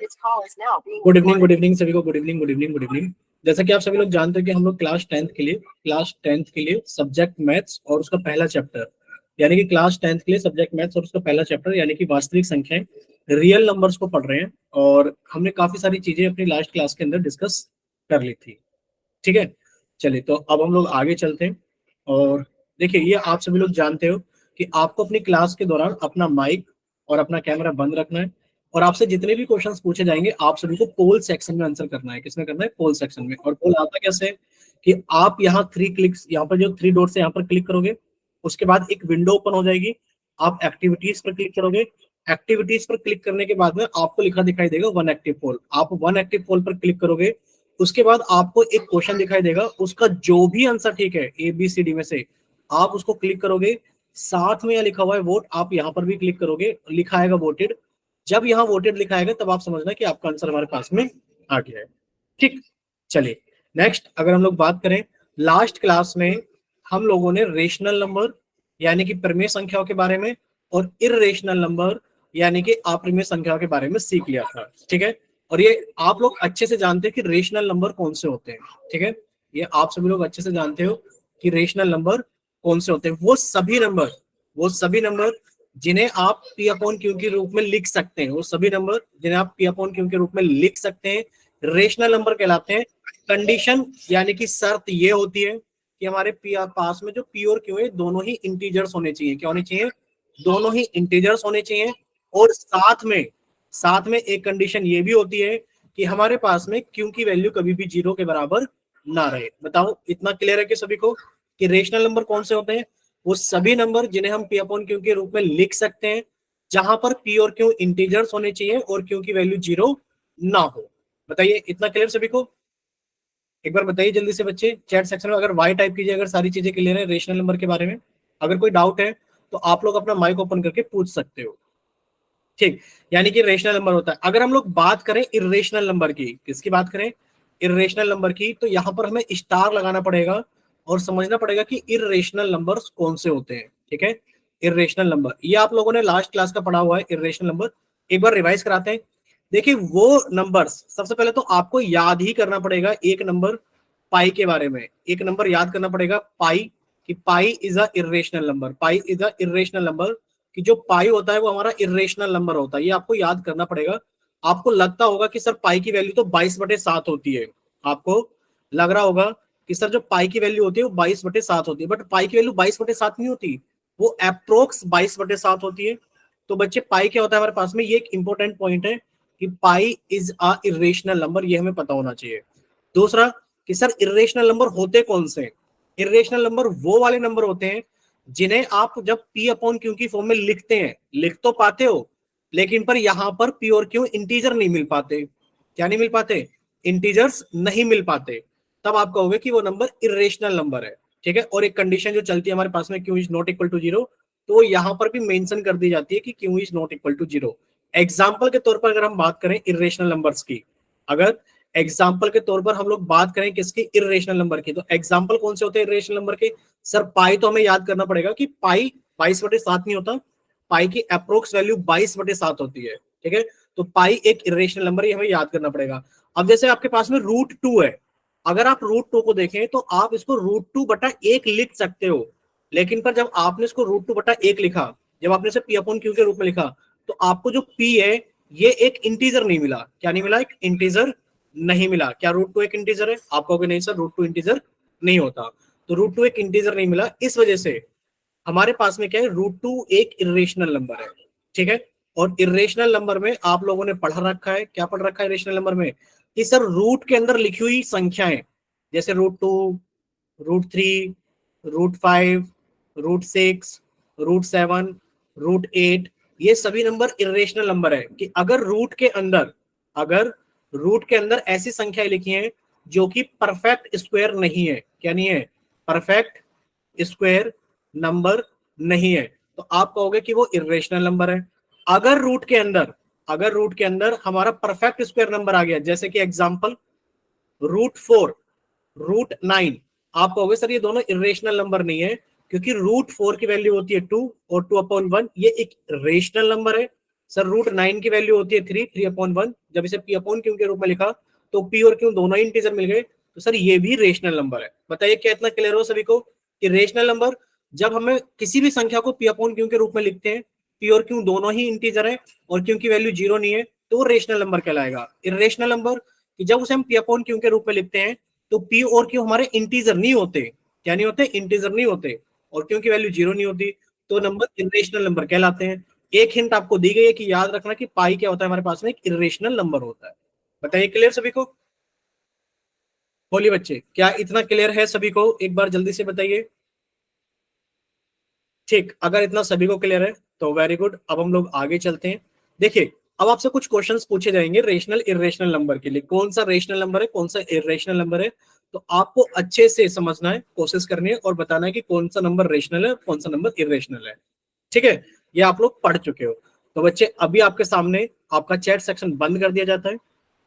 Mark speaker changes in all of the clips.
Speaker 1: Good evening, good evening सभी को। Good evening, good evening, good evening. जैसा कि आप सभी लोग जानते हैं कि हम लोग क्लास टेंथ के लिए सब्जेक्ट मैथ्स और उसका पहला चैप्टर यानी कि क्लास टेंथ के लिए सब्जेक्ट मैथ्स और उसका पहला चैप्टर यानी कि वास्तविक संख्याएं, रियल नंबर्स को पढ़ रहे हैं। और हमने काफी सारी चीजें अपनी लास्ट क्लास के अंदर डिस्कस कर ली थी। ठीक है, चलिए तो अब हम लोग आगे चलते हैं। और देखिए, ये आप सभी लोग जानते हो कि आपको अपनी क्लास के दौरान अपना माइक और अपना कैमरा बंद रखना है। और आपसे जितने भी क्वेश्चंस पूछे जाएंगे आप सभी को पोल सेक्शन में आंसर करना है। किसमें करना है? पोल सेक्शन में। और पोल आता कैसे है कि आप यहाँ 3 क्लिक्स, यहाँ पर जो 3 डॉट्स है यहाँ पर क्लिक करोगे, उसके बाद एक विंडो ओपन हो जाएगी। आप एक्टिविटीज पर क्लिक करोगे। एक्टिविटीज पर क्लिक करने के बाद में आपको लिखा दिखाई देगा वन एक्टिव पोल। आप वन एक्टिव पोल पर क्लिक करोगे, उसके बाद आपको एक क्वेश्चन दिखाई देगा, उसका जो भी आंसर ठीक है ABCD में से आप उसको क्लिक करोगे। साथ में यह लिखा हुआ है वोट, आप यहाँ पर भी क्लिक करोगे, लिखा आएगा वोटेड। जब यहाँ वोटेड लिखा आएगा तब आप समझना कि आपका आंसर हमारे पास में आ गया है। ठीक, चलिए नेक्स्ट अगर हम लोग बात करें, लास्ट क्लास में हम लोगों ने रेशनल नंबर यानी कि परिमेय संख्याओं के बारे में और इर्रेशनल नंबर यानी कि अपरिमेय संख्याओं के बारे में सीख लिया था। ठीक है, और ये आप लोग अच्छे से जानते हैं कि रेशनल नंबर कौन से होते हैं। ठीक है, ये आप सभी लोग अच्छे से जानते हो कि रेशनल नंबर कौन से होते हैं। वो सभी नंबर जिन्हें आप P अपॉन Q के रूप में लिख सकते हैं, वो सभी नंबर जिन्हें आप P अपॉन Q के रूप में लिख सकते हैं रेशनल नंबर कहलाते हैं। कंडीशन यानी कि शर्त ये होती है कि हमारे पास में जो P और Q है दोनों ही इंटीजर्स होने चाहिए। क्या होने चाहिए? दोनों ही इंटीजर्स होने चाहिए। और साथ में एक कंडीशन ये भी होती है कि हमारे पास में Q की वैल्यू कभी भी 0 के बराबर ना रहे। बताओ, इतना क्लियर है कि सभी को कि रेशनल नंबर कौन से होते हैं? वो सभी नंबर जिन्हें हम P अपॉन Q के रूप में लिख सकते हैं, जहां पर P और Q इंटीजर्स होने चाहिए और Q की वैल्यू 0 ना हो। बताइए, इतना क्लियर सभी को? एक बार बताइए जल्दी से बच्चे चैट सेक्शन में, अगर वाई टाइप कीजिए अगर सारी चीजें क्लियर है रेशनल नंबर के बारे में। अगर कोई डाउट है तो आप लोग अपना माइक ओपन करके पूछ सकते हो। ठीक, यानी कि रेशनल नंबर होता है। अगर हम लोग बात करें इर्रेशनल नंबर की, किसकी बात करें? इर्रेशनल नंबर की, तो यहां पर हमें स्टार लगाना पड़ेगा और समझना पड़ेगा कि इर्रेशनल नंबर्स कौन से होते हैं। ठीक है, इर्रेशनल नंबर ये आप लोगों ने लास्ट क्लास का पढ़ा हुआ है। इर्रेशनल नंबर एक बार रिवाइज कराते हैं। देखिए, वो नंबर्स सबसे पहले तो आपको याद ही करना पड़ेगा एक नंबर पाई के बारे में। एक नंबर याद करना पड़ेगा पाई, कि pi is a irrational number. Pi is a irrational number, कि जो पाई होता है वो हमारा इर्रेशनल नंबर होता है। ये आपको याद करना पड़ेगा। आपको लगता होगा कि सर पाई की वैल्यू तो 22/7 होती है। आपको लग रहा होगा कि सर जो पाई की वैल्यू होती है वो 22/7 होती है, बट पाई की वैल्यू 22/7 नहीं होती, वो अप्रोक्स 22/7 होती है। तो बच्चे, पाई क्या होता है हमारे पास में? ये एक इंपॉर्टेंट पॉइंट है कि pi is a irrational number, ये हमें पता होना चाहिए। दूसरा कि सर इर्रेशनल नंबर होते कौन से? इर्रेशनल नंबर वो वाले नंबर होते हैं जिन्हें आप जब P अपॉन Q की फॉर्म में लिखते हैं, लिख तो पाते हो लेकिन पर यहां पर P और Q इंटीजर नहीं मिल पाते। क्या नहीं मिल पाते? इंटीजर्स नहीं मिल पाते। तब आप कहोगे कि वो नंबर इर्रेशनल नंबर है। ठीक है, और एक कंडीशन जो चलती है हमारे पास में, Q is not equal to 0, तो यहां पर भी मेंशन कर दी जाती है कि Q is not equal to 0। Example के तौर पर अगर हम बात करें इर्रेशनल नंबर्स की, अगर एग्जाम्पल के तौर पर हम लोग बात करें किसकी? इर्रेशनल नंबर की, तो एग्जाम्पल कौन से होते हैं इर्रेशनल नंबर के? सर पाई तो हमें याद करना पड़ेगा कि पाई 22/7 नहीं होता, पाई की अप्रोक्स वैल्यू 22/7 होती है। ठीक है, तो पाई एक इर्रेशनल नंबर, ये हमें याद करना पड़ेगा। अब जैसे आपके पास में √2 है, अगर आप √2 को देखें तो आप इसको √2/1 लिख सकते हो, लेकिन पर जब आपने इसको √2/1 लिखा, जब आपने इसे P अपॉन Q के रूप में लिखा, तो आपको जो P है ये एक इंटीजर नहीं मिला। क्या नहीं मिला? एक इंटीजर नहीं मिला। क्या √2 एक इंटीजर है? आप कहोगे नहीं सर √2 इंटीजर नहीं होता, तो √2 एक इंटीजर नहीं मिला। इस वजह से हमारे पास में क्या है? √2 एक इर्रेशनल नंबर है। ठीक है, और इर्रेशनल नंबर में आप लोगों ने पढ़ रखा है, क्या पढ़ रखा है इर्रेशनल नंबर में? कि सर रूट के अंदर लिखी हुई संख्याएं, जैसे √2, √3, √5, √6, √7, √8, ये सभी नंबर इर्रेशनल नंबर है। कि अगर रूट के अंदर ऐसी संख्याएं लिखी हैं जो कि परफेक्ट स्क्वायर नहीं है, क्या नहीं है? परफेक्ट स्क्वायर नंबर नहीं है, तो आप कहोगे कि वो इर्रेशनल नंबर है। अगर रूट के अंदर हमारा परफेक्ट स्क्वायर नंबर आ गया, जैसे कि एग्जांपल √4, √9, आप कहोगे सर ये दोनों इर्रेशनल नंबर नहीं है, क्योंकि √4 की वैल्यू होती है 2 और 2/1, ये एक रेशनल नंबर है। सर √9 की वैल्यू होती है 3/1। जब इसे पी अपॉन क्यू के रूप में लिखा तो पी और क्यू दोनों ही इंटीजर मिल गए, तो सर ये भी रेशनल नंबर है। बताइए क्या इतना क्लियर हो सभी को कि रेशनल नंबर जब हमें किसी भी संख्या को पी अपॉन क्यू के रूप में लिखते हैं, पी और क्यू दोनों ही इंटीजर है और क्यू की वैल्यू 0 नहीं है, तो वो रेशनल नंबर कहलाएगा। इर्रेशनल नंबर कि जब उसे हम पी अपॉन क्यू के रूप में लिखते हैं तो पी और क्यू हमारे इंटीजर नहीं होते। क्या नहीं होते? इंटीजर नहीं होते, और क्यू की वैल्यू 0 नहीं होती, तो नंबर इर्रेशनल नंबर कहलाते हैं। एक हिंट आपको दी गई है कि याद रखना कि पाई क्या होता है हमारे पास में, एक इर्रेशनल नंबर होता है। बताइए क्लियर सभी को? बोलिए बच्चे, क्या इतना क्लियर है सभी को? एक बार जल्दी से बताइए। ठीक, अगर इतना सभी को क्लियर है तो वेरी गुड। अब हम लोग आगे चलते हैं। देखिए, अब आपसे कुछ क्वेश्चंस पूछे जाएंगे रेशनल इर्रेशनल नंबर के लिए। कौन सा रेशनल नंबर है, कौन सा इर्रेशनल नंबर है, तो आपको अच्छे से समझना है, कोशिश करनी है और बताना है कि कौन सा नंबर रेशनल है, कौन सा नंबर इर्रेशनल है। ठीक है, ये आप लोग पढ़ चुके हो। तो बच्चे अभी आपके सामने आपका चैट सेक्शन बंद कर दिया जाता है,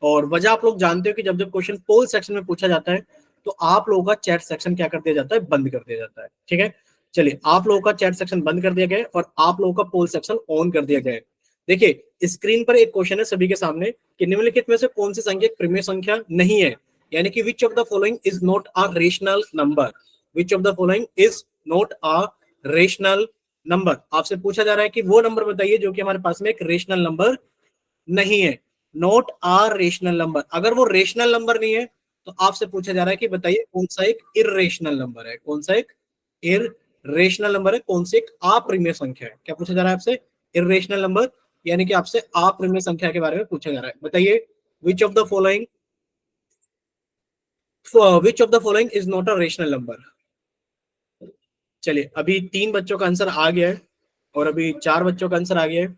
Speaker 1: और वजह आप लोग जानते हो कि जब जब क्वेश्चन पोल सेक्शन में पूछा जाता है तो आप लोगों का चैट सेक्शन क्या कर दिया जाता है, बंद कर दिया जाता है। ठीक है, चलिए आप लोगों का चैट सेक्शन बंद कर दिया गया है और आप लोगों का पोल सेक्शन ऑन कर दिया गया है। देखिए स्क्रीन पर एक क्वेश्चन है सभी के सामने कि निम्नलिखित में से कौन सी संख्या एक प्रिमेय संख्या नहीं है, यानी कि विच of the following is not a rational number. Which of the following is not a rational number. आपसे पूछा जा रहा है कि वो नंबर बताइए जो कि हमारे पास में एक रेशनल नंबर नहीं है। नॉट आ रेशनल नंबर, अगर वो रेशनल नंबर नहीं है तो आपसे पूछा जा रहा है कि बताइए कौन सा एक इर्रेशनल नंबर है, कौन सा एक इर्रेशनल नंबर है, कौन सी एक अप्रिमेय संख्या है। क्या पूछा जा रहा है आपसे? इर्रेशनल नंबर, यानी कि आपसे अप्रिमेय संख्या के बारे में पूछा जा रहा है। बताइए विच of the following, which of the following is not a rational number. चलिए अभी 3 बच्चों का आंसर आ गया है और अभी 4 बच्चों का आंसर आ गया है।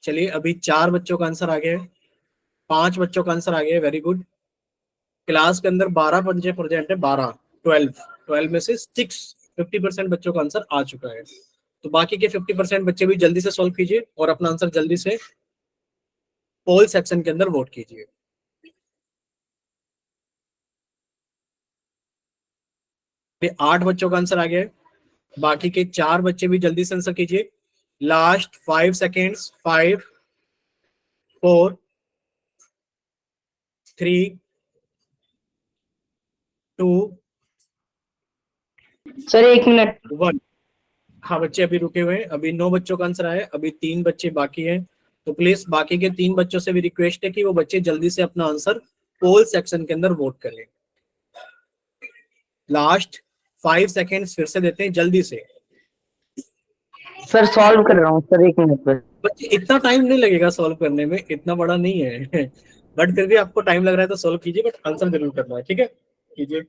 Speaker 1: चलिए अभी 4 बच्चों का आंसर आ गया है, 5 बच्चों का आंसर आ गया है, वेरी गुड। क्लास के अंदर 12 बच्चे प्रेजेंट है, 12, 12 में से 50% बच्चों का आंसर आ चुका है। तो बाकी के 50% बच्चे भी जल्दी से सॉल्व कीजिए और अपना आंसर जल्दी से पोल सेक्शन के अंदर वोट कीजिए। 8 बच्चों का आंसर आ गया है, बाकी के 4 बच्चे भी जल्दी से आंसर कीजिए। Last 5 seconds, 5, 4, 3, 2,
Speaker 2: sir 1 minute.
Speaker 1: 1। हाँ बच्चे अभी रुके हुए हैं, अभी 9 बच्चों का आंसर आया, अभी 3 बच्चे बाकी हैं। तो प्लीज बाकी के 3 बच्चों से भी रिक्वेस्ट है कि वो बच्चे जल्दी से अपना आंसर पोल सेक्शन के अंदर वोट करें। लास्ट 5 सेकेंड्स फिर से देते हैं जल्दी से।
Speaker 2: सर सॉल्व कर रहा हूँ सर, 1 मिनट पर।
Speaker 1: बच्चे इतना टाइम नहीं लगेगा सॉल्व करने में, इतना बड़ा नहीं है बट फिर भी आपको टाइम लग रहा है तो सॉल्व कीजिए, बट आंसर जरूर करना है। ठीक है, कीजिए।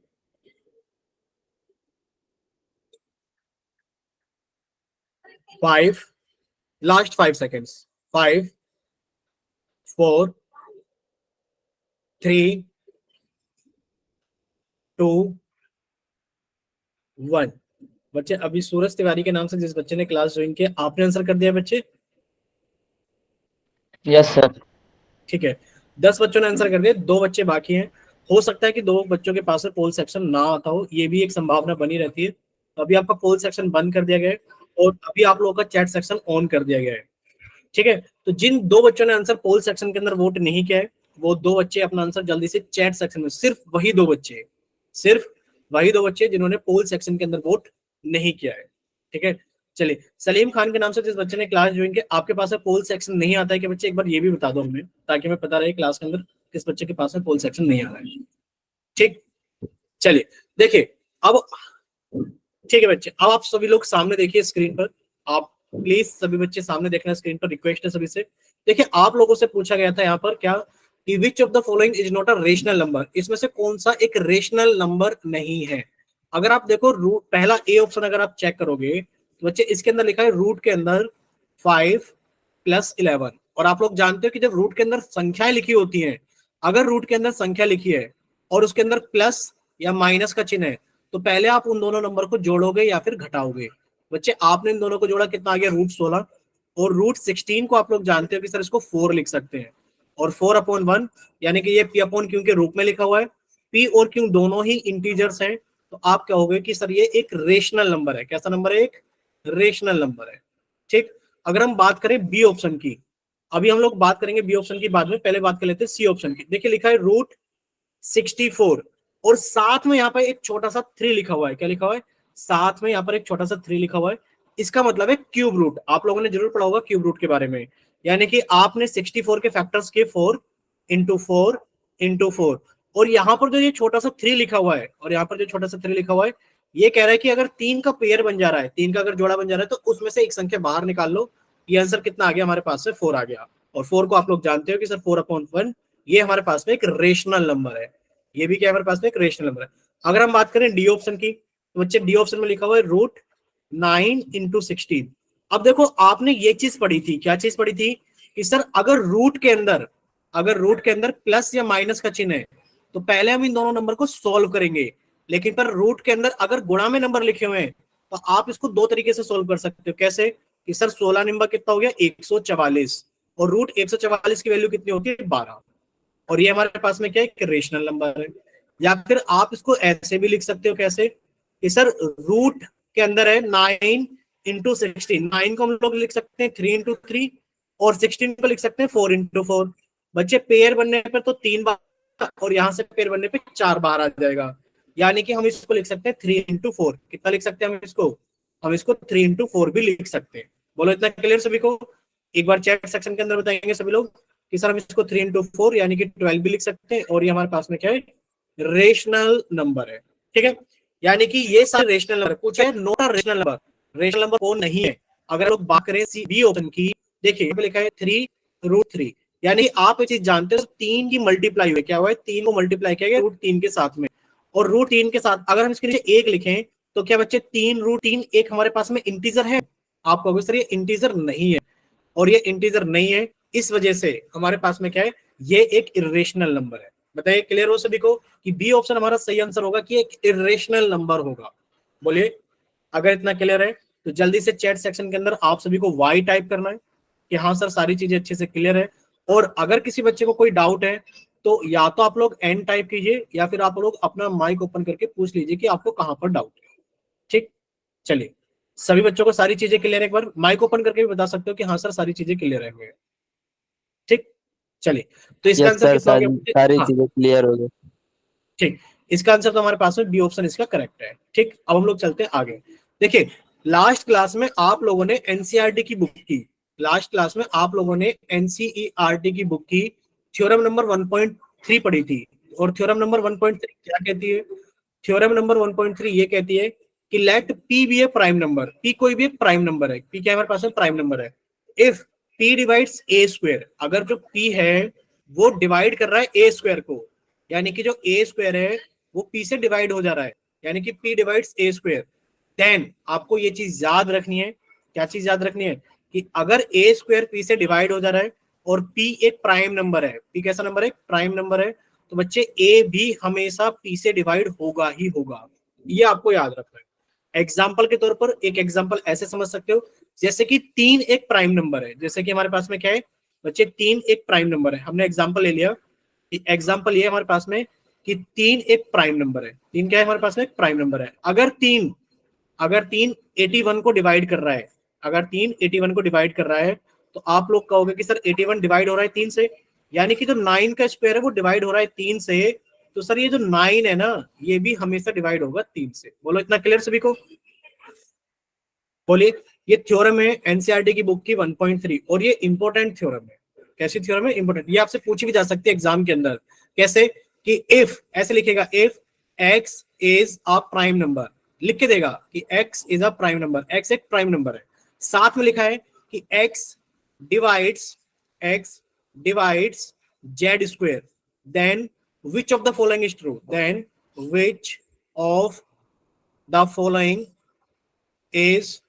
Speaker 1: 5, लास्ट 5 सेकेंड्स, 5, 4, 3, 2, 1। बच्चे अभी सूरज तिवारी के नाम से जिस बच्चे ने क्लास ज्वाइन किया, आपने आंसर कर दिया बच्चे?
Speaker 2: Yes sir.
Speaker 1: ठीक है, 10 बच्चों ने आंसर कर दिया, 2 बच्चे बाकी हैं। हो सकता है कि 2 बच्चों के पास में पोल सेक्शन ना आता हो, ये भी एक संभावना बनी रहती है। तो अभी आपका पोल सेक्शन बंद कर दिया गया है और अभी आप लोगों का चैट सेक्शन ऑन कर दिया गया है। ठीक है, तो जिन 2 बच्चों ने आंसर पोल सेक्शन के अंदर वोट नहीं किया है, वो 2 बच्चे अपना आंसर जल्दी से चैट सेक्शन में, सिर्फ वही 2 बच्चे, सिर्फ वही 2 बच्चे जिन्होंने पोल सेक्शन के अंदर वोट नहीं किया है। ठीक है, चलिए सलीम खान के नाम से जिस बच्चे ने क्लास ज्वाइन किया, आपके पास पोल सेक्शन नहीं आता है कि बच्चे? एक बार ये भी बता दो हमें, ताकि हमें पता रहे क्लास के अंदर किस बच्चे के पास में पोल सेक्शन नहीं आ रहा है। ठीक, चलिए देखिए अब, ठीक है बच्चे, अब आप सभी लोग सामने देखिए स्क्रीन पर। आप प्लीज सभी बच्चे सामने देखना स्क्रीन पर, रिक्वेस्ट है सभी से। देखिए आप लोगों से पूछा गया था यहाँ पर क्या कि विच of the following is not a rational number, इसमें से कौन सा एक रेशनल नंबर नहीं है। अगर आप देखो रूट, पहला ए ऑप्शन अगर आप चेक करोगे तो बच्चे इसके अंदर लिखा है रूट के अंदर 5+11। और आप लोग जानते हो कि जब रूट के अंदर संख्याएं लिखी होती हैं, अगर रूट के अंदर संख्या लिखी है और उसके अंदर प्लस या माइनस का चिन्ह है, तो पहले आप उन दोनों नंबर को जोड़ोगे या फिर घटाओगे। बच्चे आपने इन दोनों को जोड़ा, कितना आ गया? √16। और √16 को आप लोग जानते हो कि सर इसको 4 लिख सकते हैं, और 4/1, यानी कि ये पी अपॉन क्यू के रूप में लिखा हुआ है। पी और क्यू दोनों ही इंटीजर्स हैं, तो आप कहोगे कि सर ये एक रेशनल नंबर है। कैसा नंबर है? एक रेशनल नंबर है। ठीक, अगर हम बात करें बी ऑप्शन की, अभी हम लोग बात करेंगे बी ऑप्शन की बाद में, पहले बात कर लेते हैं सी ऑप्शन की। देखिए लिखा है रूट 64 और साथ में यहाँ पर एक छोटा सा 3 लिखा हुआ है। क्या लिखा हुआ है? साथ में यहाँ पर एक छोटा सा 3 लिखा हुआ है। इसका मतलब है क्यूब रूट। आप लोगों ने जरूर पढ़ा होगा क्यूब रूट के बारे में, यानी कि आपने 64 के फैक्टर्स के 4 इंटू 4 इंटू 4, और यहाँ पर जो ये छोटा सा 3 लिखा हुआ है, और यहाँ पर जो छोटा सा 3 लिखा हुआ है, ये कह रहा है कि अगर 3 का पेयर बन जा रहा है, 3 का अगर जोड़ा बन जा रहा है, तो उसमें से एक संख्या बाहर निकाल लो। ये आंसर कितना आ गया हमारे पास से? 4 आ गया। और 4 को आप लोग जानते हो कि सर 4/1 ये हमारे पास में एक रेशनल नंबर है। ये भी क्या हमारे पास में एक रेशनल नंबर है। अगर हम बात करें डी ऑप्शन की, तो बच्चे डी ऑप्शन में लिखा हुआ है रूट 9 इंटू 16। अब देखो आपने ये चीज पढ़ी थी, क्या चीज पढ़ी थी कि सर अगर रूट के अंदर प्लस या माइनस का चिन्ह है, तो पहले हम इन दोनों नंबर को सॉल्व करेंगे। लेकिन पर रूट के अंदर अगर गुणा में नंबर लिखे हुए हैं, तो आप इसको दो तरीके से सॉल्व कर सकते हो। कैसे कि सर 16 नंबर कितना हो गया? 144, और रूट 144 की वैल्यू कितनी होती है? 12, और ये हमारे पास में क्या है? एक रेशनल नंबर है। या फिर आप इसको ऐसे भी लिख सकते हो, कैसे कि सर रूट के अंदर है 9 इंटू 16, 9 को हम लोग लिख सकते हैं 3 इंटू 3, और 16 को लिख सकते हैं 4 इंटू 4। बच्चे पेयर बनने पर तो 3 बार, और यहां से पेयर बनने पे 4 बार आ जाएगा, यानी कि हम इसको लिख सकते हैं 3 इंटू 4। कितना लिख सकते हैं हम इसको 3 इंटू 4 भी लिख सकते हैं। बोलो इतना क्लियर सभी को? एक बार चैट सेक्शन के अंदर बताएंगे सभी लोग कि सर हम इसको 3 इंटू 4 यानी कि 12 भी लिख सकते हैं, और ये हमारे पास में क्या है? रेशनल नंबर है। ठीक है, यानी कि ये सारे रेशनल नंबर पूछे, note rational number. Rational number कौन नहीं है? अगर लोग बात करें सी बी ऑप्शन की, देखिए यहाँ पे लिखा है 3√3, यानी आप ये चीज जानते हो 3 की मल्टीप्लाई हुई, क्या हुआ है? 3 को मल्टीप्लाई किया गया √3 के साथ में, और √3 के साथ अगर हम इसके नीचे 1 लिखें, तो क्या बच्चे 3√3 एक हमारे पास में इंटीजर है? आप कहोगे सर ये इंटीजर नहीं है, और ये इंटीजर नहीं है, इस वजह से हमारे पास में क्या है? ये एक इरेशनल नंबर है। बताइए क्लियर हो सभी को कि बी ऑप्शन हमारा सही आंसर होगा कि एक इरेशनल नंबर होगा? बोलिए अगर इतना क्लियर है तो जल्दी से चैट सेक्शन के अंदर आप सभी को वाई टाइप करना है कि हाँ सर सारी चीजें अच्छे से क्लियर है। और अगर किसी बच्चे को कोई डाउट है, तो या तो आप लोग एन टाइप कीजिए, या फिर आप लोग अपना माइक ओपन करके पूछ लीजिए कि आपको कहां पर डाउट है। ठीक, चलिए सभी बच्चों को सारी चीजें क्लियर है? एक बार माइक ओपन करके भी बता सकते हो कि हाँ सर सारी चीजें क्लियर है। ठीक, चलिए तो इसका
Speaker 2: यस
Speaker 1: आंसर
Speaker 2: सर,
Speaker 1: कितना हो
Speaker 2: सारी
Speaker 1: गया?
Speaker 2: सारी
Speaker 1: हाँ
Speaker 2: चीजें क्लियर हो गई।
Speaker 1: ठीक, इसका आंसर तो हमारे पास में बी ऑप्शन इसका करेक्ट है। ठीक, अब हम लोग चलते हैं आगे। देखिए लास्ट क्लास में आप लोगों ने एनसीईआरटी की बुक की, लास्ट क्लास में आप लोगों ने एनसीईआरटी की बुक की थ्योरम नंबर 1.3 पढ़ी थी। और थ्योरम नंबर 1.3 क्या कहती है? थ्योरम नंबर 1.3 ये कहती है कि लेट पी बी ए प्राइम नंबर, पी कोई भी एक प्राइम नंबर है, पी क्या हमारे पास में? प्राइम नंबर है। If P divides A square, अगर जो पी है वो डिवाइड कर रहा है ए स्क्वायर को, यानी कि जो ए स्क्वायर है वो पी से डिवाइड हो जा रहा है, यानी कि पी डिवाइड्स ए स्क्वायर, देन आपको ये चीज याद रखनी है। क्या चीज याद रखनी है? कि अगर ए स्क्वायर पी से डिवाइड हो जा रहा है और पी एक प्राइम नंबर है, पी कैसा नंबर है? प्राइम नंबर है, तो बच्चे ए भी हमेशा पी से डिवाइड होगा ही होगा। ये आपको याद रखना है। एग्जाम्पल के तौर पर एक एग्जाम्पल ऐसे समझ सकते हो, जैसे कि 3 एक प्राइम नंबर है। जैसे कि हमारे पास में क्या है बच्चे? 3 एक प्राइम नंबर है। हमने एग्जाम्पल ले लिया, एग्जाम्पल ये हमारे पास में कि 3 एक प्राइम नंबर है। 3 क्या है हमारे पास में? एक प्राइम नंबर है। अगर तीन 81 को डिवाइड कर रहा है, अगर 3 81 को डिवाइड कर रहा है, तो आप लोग कहोगे कि सर 81 डिवाइड हो रहा है 3 से, यानी कि जो 9 का स्क्वायर है वो डिवाइड हो रहा है 3 से, तो सर ये जो 9 है ना, ये भी हमेशा डिवाइड होगा 3 से। बोलो इतना क्लियर सभी को? बोलिए, ये थ्योरम है एनसीईआरटी की बुक की 1.3, और ये इंपॉर्टेंट थ्योरम है। कैसी थ्योरम है? इंपॉर्टेंट। ये आपसे पूछी भी जा सकती है एग्जाम के अंदर। कैसे कि इफ, ऐसे लिखेगा, if x is a prime number, लिख के देगा कि x is a prime number, x एक प्राइम नंबर है। साथ में लिखा है कि x divides z square, then which of the following is true, then which of the following is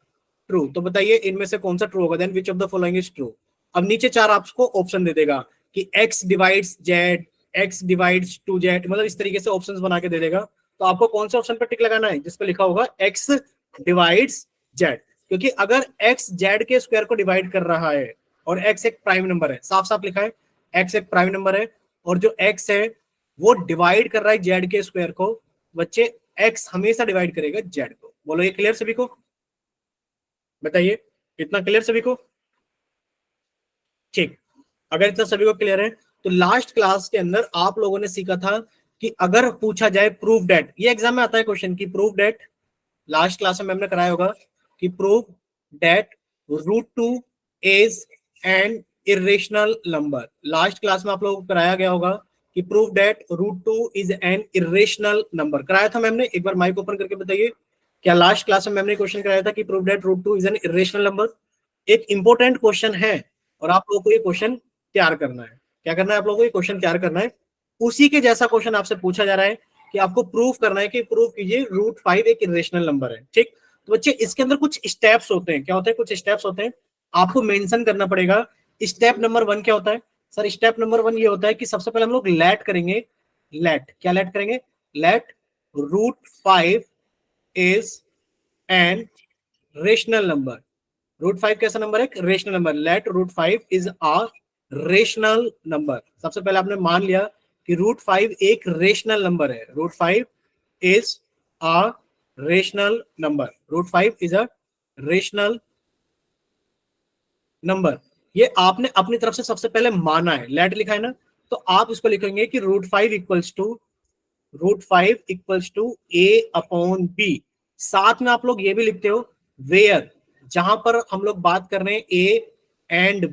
Speaker 1: true. तो बताइए इनमें से कौन सा ट्रू होगा? Then which of the following is true. अब नीचे 4 आपको ऑप्शन दे देगा कि x divides z, x divides two z, मतलब इस तरीके से ऑप्शंस बना के दे देगा। तो आपको कौन से ऑप्शन पर टिक लगाना है? जिसपे लिखा होगा एक्स डिवाइड्स जेड, क्योंकि अगर एक्स जेड के स्क्वायर को डिवाइड कर रहा है और एक्स एक प्राइम नंबर है, साफ साफ लिखा है एक्स एक प्राइम नंबर है, और जो एक्स है वो डिवाइड कर रहा है जेड के स्क्वायर को, बच्चे एक्स हमेशा डिवाइड करेगा जेड को। बोलो ये क्लियर सभी को? बताइए, इतना क्लियर सभी को? ठीक, अगर इतना सभी को क्लियर है तो लास्ट क्लास के अंदर आप लोगों ने सीखा था कि अगर पूछा जाए प्रूव डेट, ये एग्जाम में आता है क्वेश्चन की प्रूव डेट, लास्ट क्लास में हमने कराया होगा कि prove that root two is an irrational number. Last class में आप लोगों को कराया गया होगा कि prove that root two is an irrational number, कराया था मैम ने? एक बार माइक ओपन करके बताइए, क्या लास्ट क्लास में मैम ने क्वेश्चन कराया था कि prove that root two is an irrational number? एक इंपॉर्टेंट क्वेश्चन है और आप लोगों को ये क्वेश्चन तैयार करना है। क्या करना है आप लोगों को? ये क्वेश्चन तैयार करना है। उसी के जैसा क्वेश्चन आपसे पूछा जा रहा है कि आपको प्रूव करना है कि प्रूव कीजिए रूट फाइव एक इरेशनल नंबर है। ठीक, तो बच्चे इसके अंदर कुछ स्टेप्स होते हैं। क्या होते हैं? कुछ स्टेप्स होते हैं, आपको मेंशन करना पड़ेगा। स्टेप नंबर 1 क्या होता है सर? स्टेप नंबर 1 ये होता है कि सबसे पहले हम लोग लेट करेंगे। लेट, क्या लेट करेंगे? Let root five is an rational number. Root five कैसा नंबर है? Rational number. Let root five is a rational number. सबसे पहले आपने मान लिया कि रूट फाइव एक रेशनल नंबर है। Root five is a rational number. Root five is a rational number. ये आपने अपनी तरफ से सबसे पहले माना है, लेट लिखा है ना, तो आप इसको लिखेंगे कि root five equals to A upon B. साथ में आप लोग ये भी लिखते हो वेयर, जहां पर हम लोग बात कर रहे हैं A and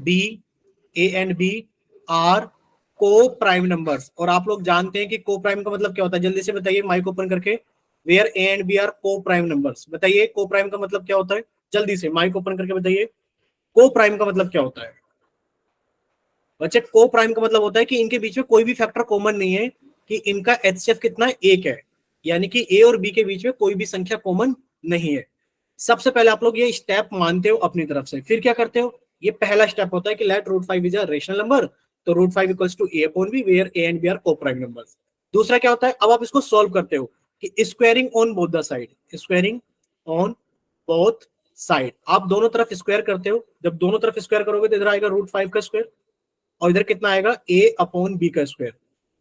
Speaker 1: B are coprime numbers. और आप लोग जानते हैं कि को प्राइम का मतलब क्या होता है? जल्दी से बताइए माइक ओपन करके, where A and B are coprime numbers. बताइए को प्राइम का मतलब क्या होता है? जल्दी से माइक ओपन करके बताइए, को प्राइम का मतलब क्या होता है? बच्चे को प्राइम का मतलब होता है कि इनके बीच में कोई भी फैक्टर कॉमन नहीं है, कि इनका एचसीएफ कितना है? एक है, यानी कि ए और बी के बीच में कोई भी संख्या कॉमन नहीं है। सबसे पहले आप लोग ये स्टेप मानते हो अपनी तरफ से, फिर क्या करते हो? ये पहला स्टेप होता है कि let root five is a rational number, तो root five equals to A upon B where A and B are coprime numbers. दूसरा क्या होता है? अब आप इसको सॉल्व करते हो कि squaring on both the side, squaring on both side. आप दोनों तरफ स्क्वायर करते हो। जब दोनों तरफ स्क्वायर करोगे तो इधर आएगा रूट फाइव का स्क्वायर और इधर कितना आएगा? ए अपॉन बी का स्क्वायर।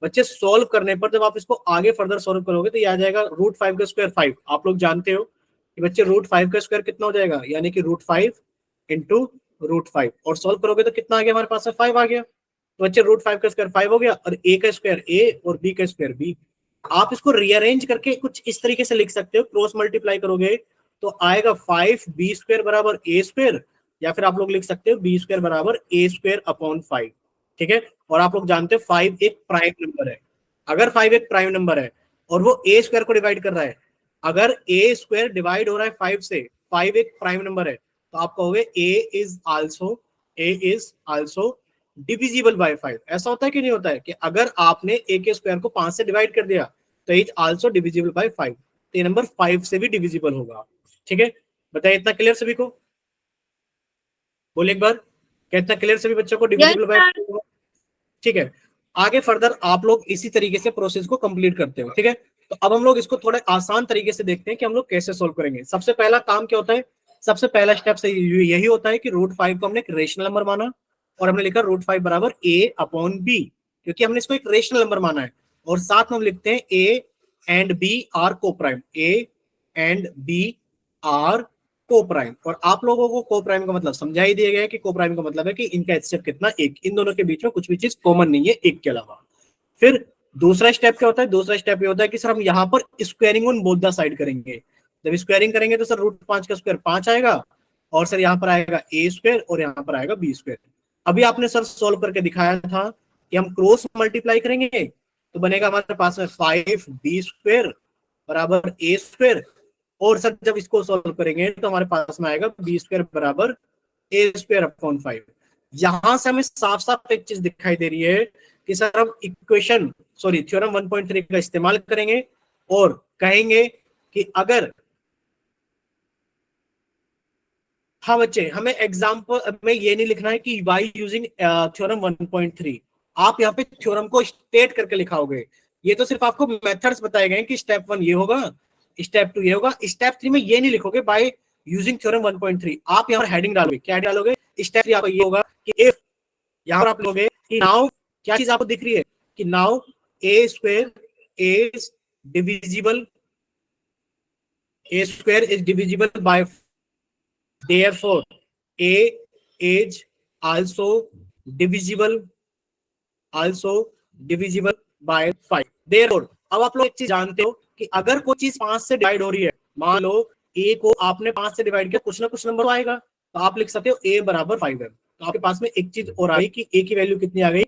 Speaker 1: बच्चे सॉल्व करने पर जब आप इसको आगे फर्दर सॉल्व करोगे तो ये आ जाएगा रूट फाइव का स्क्वायर फाइव। आप लोग जानते हो कि बच्चे रूट फाइव का स्क्वायर कितना हो जाएगा? यानी कि root five into root five, और सॉल्व करोगे तो कितना आ गया हमारे पास में? फाइव आ गया। तो बच्चे रूट फाइव का स्क्वायर फाइव हो गया और ए का स्क्वायर ए और बी का स्क्वायर बी। आप इसको रीअरेंज करके कुछ इस तरीके से लिख सकते हो, क्रॉस मल्टीप्लाई करोगे तो आएगा फाइव बी स्क्वायर बराबर ए स्क्वायर, या फिर आप लोग लिख सकते हो बी स्क्वायर बराबर ए स्क्वायर अपॉन फाइव। ठीक है, और आप लोग जानते हो फाइव एक प्राइम नंबर है। अगर फाइव एक प्राइम नंबर है और वो ए स्क्वायर को डिवाइड कर रहा है, अगर ए स्क्वायर डिवाइड हो रहा है फाइव से, फाइव एक प्राइम नंबर है, तो आप कहोगे A is also divisible by five. ऐसा होता है कि नहीं होता है कि अगर आपने ए के स्क्वायर को पांच से डिवाइड कर दिया तो is also divisible by five, तो ये नंबर फाइव से भी डिविजिबल होगा। ठीक है, बताइए इतना क्लियर सभी को? बोले एक बार, क्या इतना क्लियर सभी बच्चों को? डिविजिबल बाय फाइव होगा। ठीक है, आगे फर्दर आप लोग इसी तरीके से प्रोसेस को कंप्लीट करते हो। ठीक है, तो अब हम लोग इसको थोड़े आसान तरीके से देखते हैं कि हम लोग कैसे सोल्व करेंगे। सबसे पहला काम क्या होता है? सबसे पहला स्टेप से यही होता है कि रूट फाइव को हमने एक रेशनल नंबर माना और हमने लिखा रूट फाइव बराबर ए अपॉन बी, क्योंकि हमने इसको एक रेशनल नंबर माना है। और साथ में हम लिखते हैं A and B are coprime, A and B are coprime. और आप लोगों को को प्राइम का मतलब समझा ही दिया गया है कि को प्राइम का मतलब है कि इनका एचसीएफ कितना? एक। इन दोनों के बीच में कुछ भी चीज कॉमन नहीं है एक के अलावा। फिर दूसरा स्टेप क्या होता है? दूसरा स्टेप ये होता है कि सर हम यहाँ पर squaring on both the side करेंगे। जब स्क्वायरिंग करेंगे तो सर रूट पांच का स्क्वायर पांच आएगा और सर यहाँ पर आएगा ए स्क्वायर और यहाँ पर आएगा बी स्क्वायर। अभी आपने सर सोल्व करके दिखाया था कि हम क्रॉस मल्टीप्लाई करेंगे तो बनेगा हमारे पास में फाइव बी स्क्वायर बराबर ए स्क्वायर, और सर जब इसको सॉल्व करेंगे तो हमारे पास में आएगा बी स्क्वायर बराबर ए स्क्वायर अपॉन फाइव। यहां से हमें साफ साफ एक चीज दिखाई दे रही है कि सर हम इक्वेशन थ्योरम 1.3 का इस्तेमाल करेंगे और कहेंगे कि अगर, हाँ बच्चे, हमें एग्जाम्पल में ये नहीं लिखना है कि वाई यूजिंग थ्योरम 1.3, आप यहाँ पे थ्योरम को स्टेट करके लिखाओगे। ये तो सिर्फ आपको मेथड्स बताए गए कि स्टेप वन ये होगा, स्टेप टू ये होगा, स्टेप थ्री में ये नहीं लिखोगे बाय यूजिंग थ्योरम 1.3। आप यहाँ पर हेडिंग डालोगे, क्या डालोगे? स्टेप थ्री आपका ये होगा कि इफ, यहाँ पर आप लोगे कि नाउ, क्या चीज आपको दिख रही है कि now A square is divisible, A square is divisible by Therefore, A is also divisible by 5. Therefore, अब आप लोग एक चीज जानते हो कि अगर कोई चीज 5 से डिवाइड हो रही है, मान लो A को आपने 5 से डिवाइड किया, कुछ ना कुछ नंबर आएगा, तो आप लिख सकते हो A बराबर 5m। तो आपके पास में एक चीज और आई कि A की वैल्यू कितनी आ गई,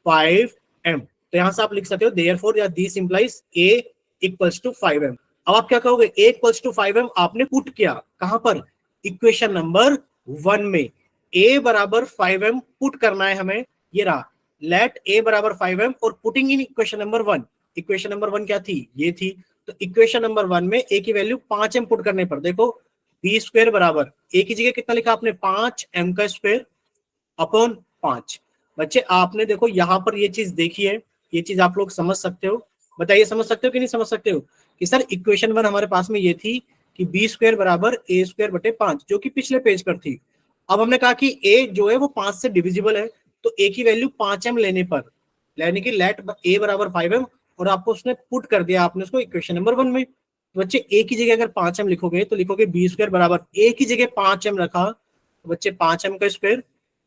Speaker 1: 5m। तो यहां से आप लिख सकते हो therefore या this implies A equals to 5m। अब आप क्या कहोगे, A इक्वल्स टू 5m आपने पुट किया कहां पर, इक्वेशन नंबर 1 में। A बराबर 5m पुट करना है हमें, ये रहा, लेट A बराबर 5m और putting in equation number 1। Equation number 1 क्या थी, ये थी। तो इक्वेशन नंबर 1 में A की वैल्यू 5m पुट करने पर देखो बी स्क्वायर बराबर A की जगह कितना लिखा आपने, 5m का स्क्वायर अपॉन 5। बच्चे आपने देखो यहां पर ये चीज देखी है, ये चीज आप लोग समझ सकते हो, बताइए समझ सकते हो कि नहीं समझ सकते हो, कि सर इक्वेशन 1 हमारे पास में ये थी कि बी स्क्वायर बराबर A स्क्वायर बटे 5, जो कि पिछले पेज पर थी। अब हमने कहा कि A जो है वो 5 से डिविजिबल है, तो A की वैल्यू 5m लेने पर, यानी कि लेट A बराबर 5m, और आपको उसने पुट कर दिया आपने उसको इक्वेशन नंबर 1 में। तो बच्चे A की जगह अगर 5m लिखोगे तो लिखोगे बी स्क्वायर बराबर A की जगह 5m रखा, तो बच्चे 5m का स्क्वायर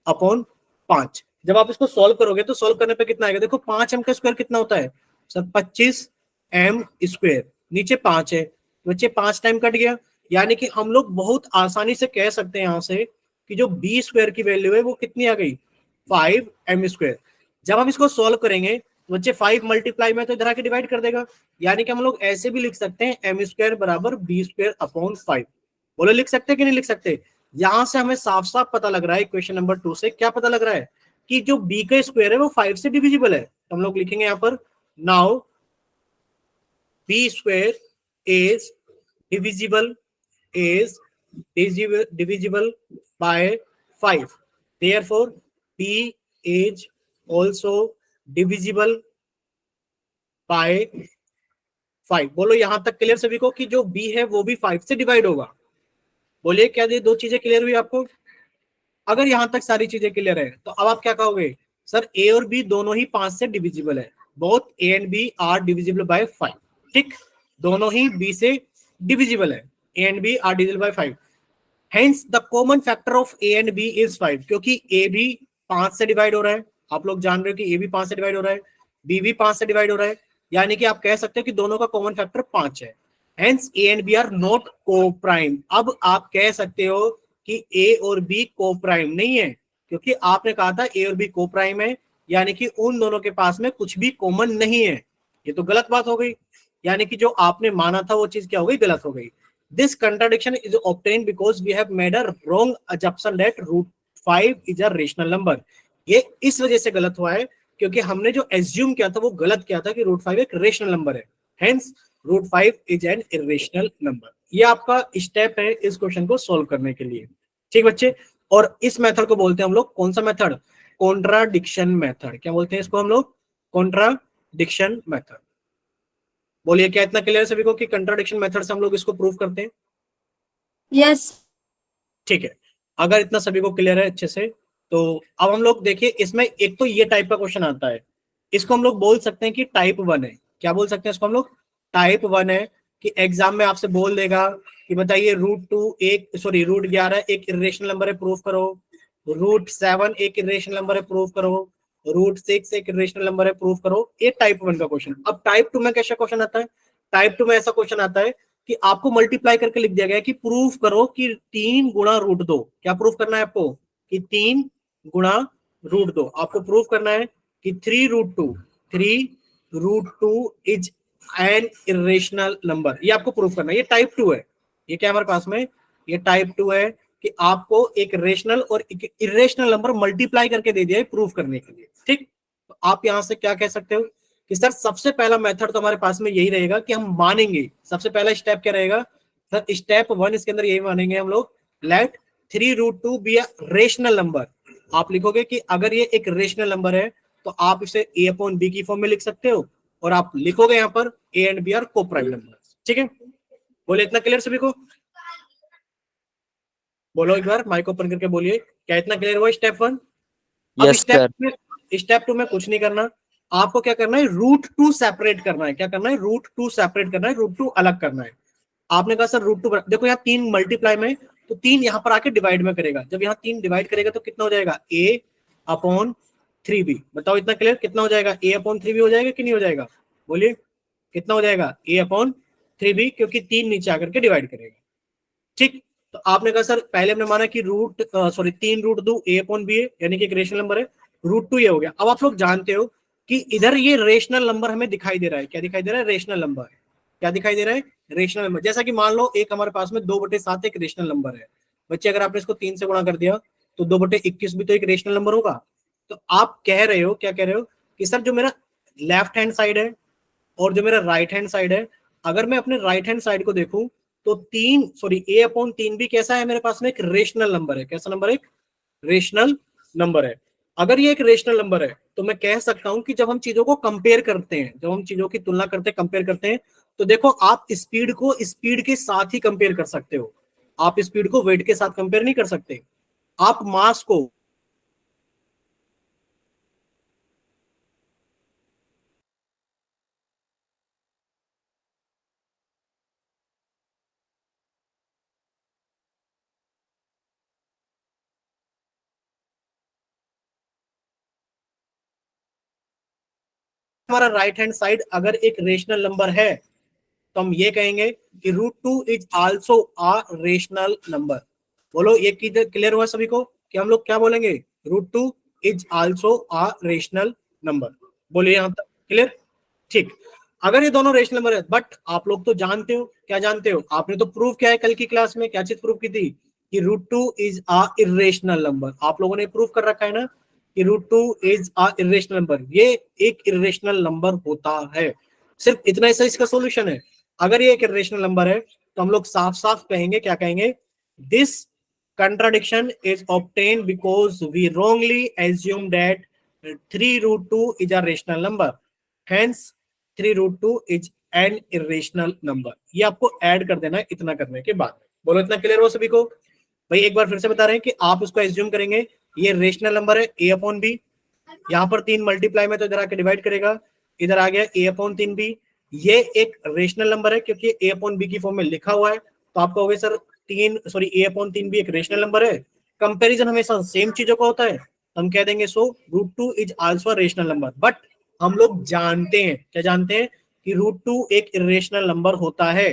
Speaker 1: अपॉन 5। जब आप इसको सॉल्व करोगे तो सॉल्व करने पे कितना आएगा, देखो 5m का स्क्वायर कितना होता है सर, 25m स्क्वायर, नीचे 5 है, बच्चे 5 टाइम कट गया, यानी कि हम लोग बहुत आसानी से कह सकते हैं यहां से कि जो बी स्क्वायर की वैल्यू है वो कितनी आ गई, 5m स्क्वायर। जब हम इसको सॉल्व करेंगे बच्चे 5 मल्टीप्लाई में तो इधर आके डिवाइड कर देगा, यानी कि हम लोग ऐसे भी लिख सकते हैं एम स्क्वायर बराबर बी स्क्वायर अपॉन 5। बोलो लिख सकते हैं कि नहीं लिख सकते। यहां से हमें साफ साफ पता लग रहा है इक्वेशन नंबर 2 से, क्या पता लग रहा है कि जो b का स्क्वायर है वो 5 से डिविजिबल है। तो हम लोग लिखेंगे यहां पर now b square is divisible by 5, therefore b is also divisible by 5। बोलो यहां तक क्लियर सभी को कि जो b है वो भी 5 से डिवाइड होगा। बोलिए क्या ये दो चीजें क्लियर हुई आपको। अगर यहां तक सारी चीजें क्लियर है तो अब आप क्या कहोगे, सर ए और बी दोनों ही 5 से डिविजिबल है, both A and B are divisible by 5। ठीक, दोनों ही बी से डिविजिबल है, A and B are divisible by 5। Hence the common factor of A and B is 5, क्योंकि ए भी 5 से डिवाइड हो रहा है, आप लोग जान रहे हो कि ए भी 5 से डिवाइड हो रहा है, बी भी 5 से डिवाइड हो रहा है, यानी कि आप कह सकते हो कि दोनों का कॉमन फैक्टर 5 है। Hence A and B are not coprime. अब आप कह सकते हो कि ए और बी को प्राइम नहीं है, क्योंकि आपने कहा था ए और बी को प्राइम है, यानी कि उन दोनों के पास में कुछ भी कॉमन नहीं है। ये तो गलत बात हो गई, यानी कि जो आपने माना था वो चीज क्या हो गई, गलत हो गई। This contradiction is obtained because we have made a wrong assumption that root 5 is a rational number। ये इस वजह से गलत हुआ है क्योंकि हमने जो एज्यूम किया था वो गलत किया था कि रूट 5 एक रेशनल नंबर है, hence root 5 is an irrational number. ये आपका स्टेप है इस क्वेश्चन को सॉल्व करने के लिए। ठीक बच्चे, और इस मेथड को बोलते हैं हम लोग कौन सा मेथड, कॉन्ट्राडिक्शन मेथड। क्या बोलते हैं इसको हम लोग, कॉन्ट्राडिक्शन मेथड। बोलिए क्या इतना क्लियर सभी को कि कंट्राडिक्शन मेथड से हम लोग इसको प्रूव करते हैं।
Speaker 3: यस
Speaker 1: ठीक है, अगर इतना सभी को क्लियर है अच्छे से, तो अब हम लोग देखिए इसमें एक तो ये टाइप का क्वेश्चन आता है, इसको हम लोग बोल सकते हैं कि टाइप 1 है। क्या बोल सकते हैं इसको हम लोग, टाइप 1 है, कि एग्जाम में आपसे बोल देगा कि बताइए रूट 11 एक इरेशनल नंबर है, प्रूफ करो। रूट 7 एक इरेशनल नंबर है, प्रूफ करो। रूट 6 एक इरेशनल नंबर है, प्रूफ करो। ये टाइप 1 का क्वेश्चन। अब टाइप 2 में कैसा क्वेश्चन आता है, टाइप 2 में ऐसा क्वेश्चन आता है कि आपको मल्टीप्लाई करके लिख दिया गया कि प्रूफ करो कि 3 गुणा रूट 2। क्या प्रूफ करना है आपको, कि 3 गुणा रूट 2। आपको प्रूफ करना है कि 3 root two is an irrational number. ये आपको प्रूफ करना है, ये टाइप 2 है। ये क्या हमारे पास में, ये टाइप 2 है कि आपको एक रेशनल और एक इरेशनल नंबर मल्टीप्लाई करके दे दिया है प्रूफ करने के लिए। ठीक, तो आप यहां से क्या कह सकते हो कि सर सबसे पहला मेथड तो हमारे पास में यही रहेगा कि हम मानेंगे, सबसे पहला स्टेप क्या रहेगा सर, स्टेप 1 इसके अंदर यही मानेंगे हम लोग, let 3 root 2 be a rational number. आप लिखोगे कि अगर ये एक रेशनल नंबर है तो आप इसे a अपॉन बी की फॉर्म में लिख सकते हो, और आप लिखोगे यहाँ पर a एंड b आर को प्राइम नंबर। ठीक है, बोले इतना क्लियर सभी को। बोलो एक बार माइक ओपन करके बोलिए, क्या इतना क्लियर हुआ स्टेप 1। अब
Speaker 4: यस सर।
Speaker 1: स्टेप 2 में कुछ नहीं करना, आपको क्या करना है, रूट 2 सेपरेट करना है। क्या करना है, रूट 2 सेपरेट करना है, रूट 2 अलग करना है। आपने कहा सर रूट 2, देखो यहाँ 3 मल्टीप्लाई में तो 3 यहाँ पर आके डिवाइड में करेगा। जब यहाँ 3 डिवाइड करेगा तो कितना हो जाएगा, a अपॉन 3b। बताओ इतना क्लियर, कितना हो जाएगा, a अपॉन 3b हो जाएगा कि नहीं हो जाएगा, बोलिए कितना हो जाएगा, a अपॉन 3b, क्योंकि 3 नीचे आकर के डिवाइड करेगा। ठीक, तो आपने कहा सर पहले हमने माना कि root 3 root 2 a upon b है, यानी कि एक रेशनल नंबर है, √2 ये हो गया। अब आप लोग जानते हो कि इधर ये रेशनल नंबर हमें दिखाई दे रहा है, क्या दिखाई दे रहा है, रेशनल नंबर। क्या दिखाई दे रहा है, रेशनल नंबर। जैसा कि मान लो एक हमारे पास में 2/7 एक रेशनल नंबर है बच्चे, अगर आपने इसको 3 से गुणा कर दिया तो 2/21 भी तो एक रेशनल नंबर होगा। तो आप कह रहे हो, क्या कह रहे हो कि सर जो मेरा लेफ्ट हैंड साइड है और जो मेरा राइट हैंड साइड है, अगर मैं अपने राइट हैंड साइड को देखूं तो a अपॉन 3 भी कैसा है मेरे पास में, एक रेशनल नंबर है। कैसा नंबर है, एक रेशनल नंबर है। अगर ये एक रेशनल नंबर है तो मैं कह सकता हूं कि जब हम चीजों को कंपेयर करते हैं, जब हम चीजों की तुलना करते हैं, कंपेयर करते हैं, तो देखो आप स्पीड को स्पीड के साथ ही कंपेयर कर सकते हो, आप स्पीड को वेट के साथ कंपेयर नहीं कर सकते। आप मास को हमारा राइट हैंड साइड अगर एक रेशनल नंबर है तो हम ये कहेंगे कि √2 is also a rational number. बोलो ये क्लियर हुआ सभी को कि हम लोग क्या बोलेंगे, √2 is also a rational number. बोलिए यहां तक क्लियर। ठीक, अगर ये दोनों रेशनल नंबर है, बट आप लोग तो जानते हो, क्या जानते हो, आपने तो प्रूव किया है कल की क्लास में, क्या चीज प्रूव की थी कि √2 इज अ इर्रेशनल नंबर। आप लोगों ने प्रूव कर रखा है ना कि √2 इज अ इर्रेशनल नंबर, ये एक इर्रेशनल नंबर होता है। सिर्फ इतना ही इसका सॉल्यूशन है। अगर ये एक इर्रेशनल नंबर है तो हम लोग साफ साफ कहेंगे, क्या कहेंगे, this contradiction is obtained because we wrongly assume that 3√2 is a rational number, hence 3√2 is an irrational number। ये आपको ऐड कर देना है इतना करने के बाद। बोलो इतना क्लियर हो सभी को। भाई एक बार फिर से बता रहे हैं कि आप इसको एज्यूम करेंगे ये रेशनल नंबर है a अपॉन b, यहाँ पर 3 मल्टीप्लाई में तो इधर आके डिवाइड करेगा, इधर आ गया a अपॉन 3b। ये एक रेशनल नंबर है क्योंकि a अपॉन b की फॉर्म में लिखा हुआ है, तो आपका हो गया सर a अपॉन 3b एक रेशनल नंबर है। कंपैरिजन हमेशा सेम चीजों का होता है, हम कह देंगे सो √2 is also rational number. But हम लोग जानते हैं, क्या जानते हैं, कि √2 एक इरेशनल नंबर होता है।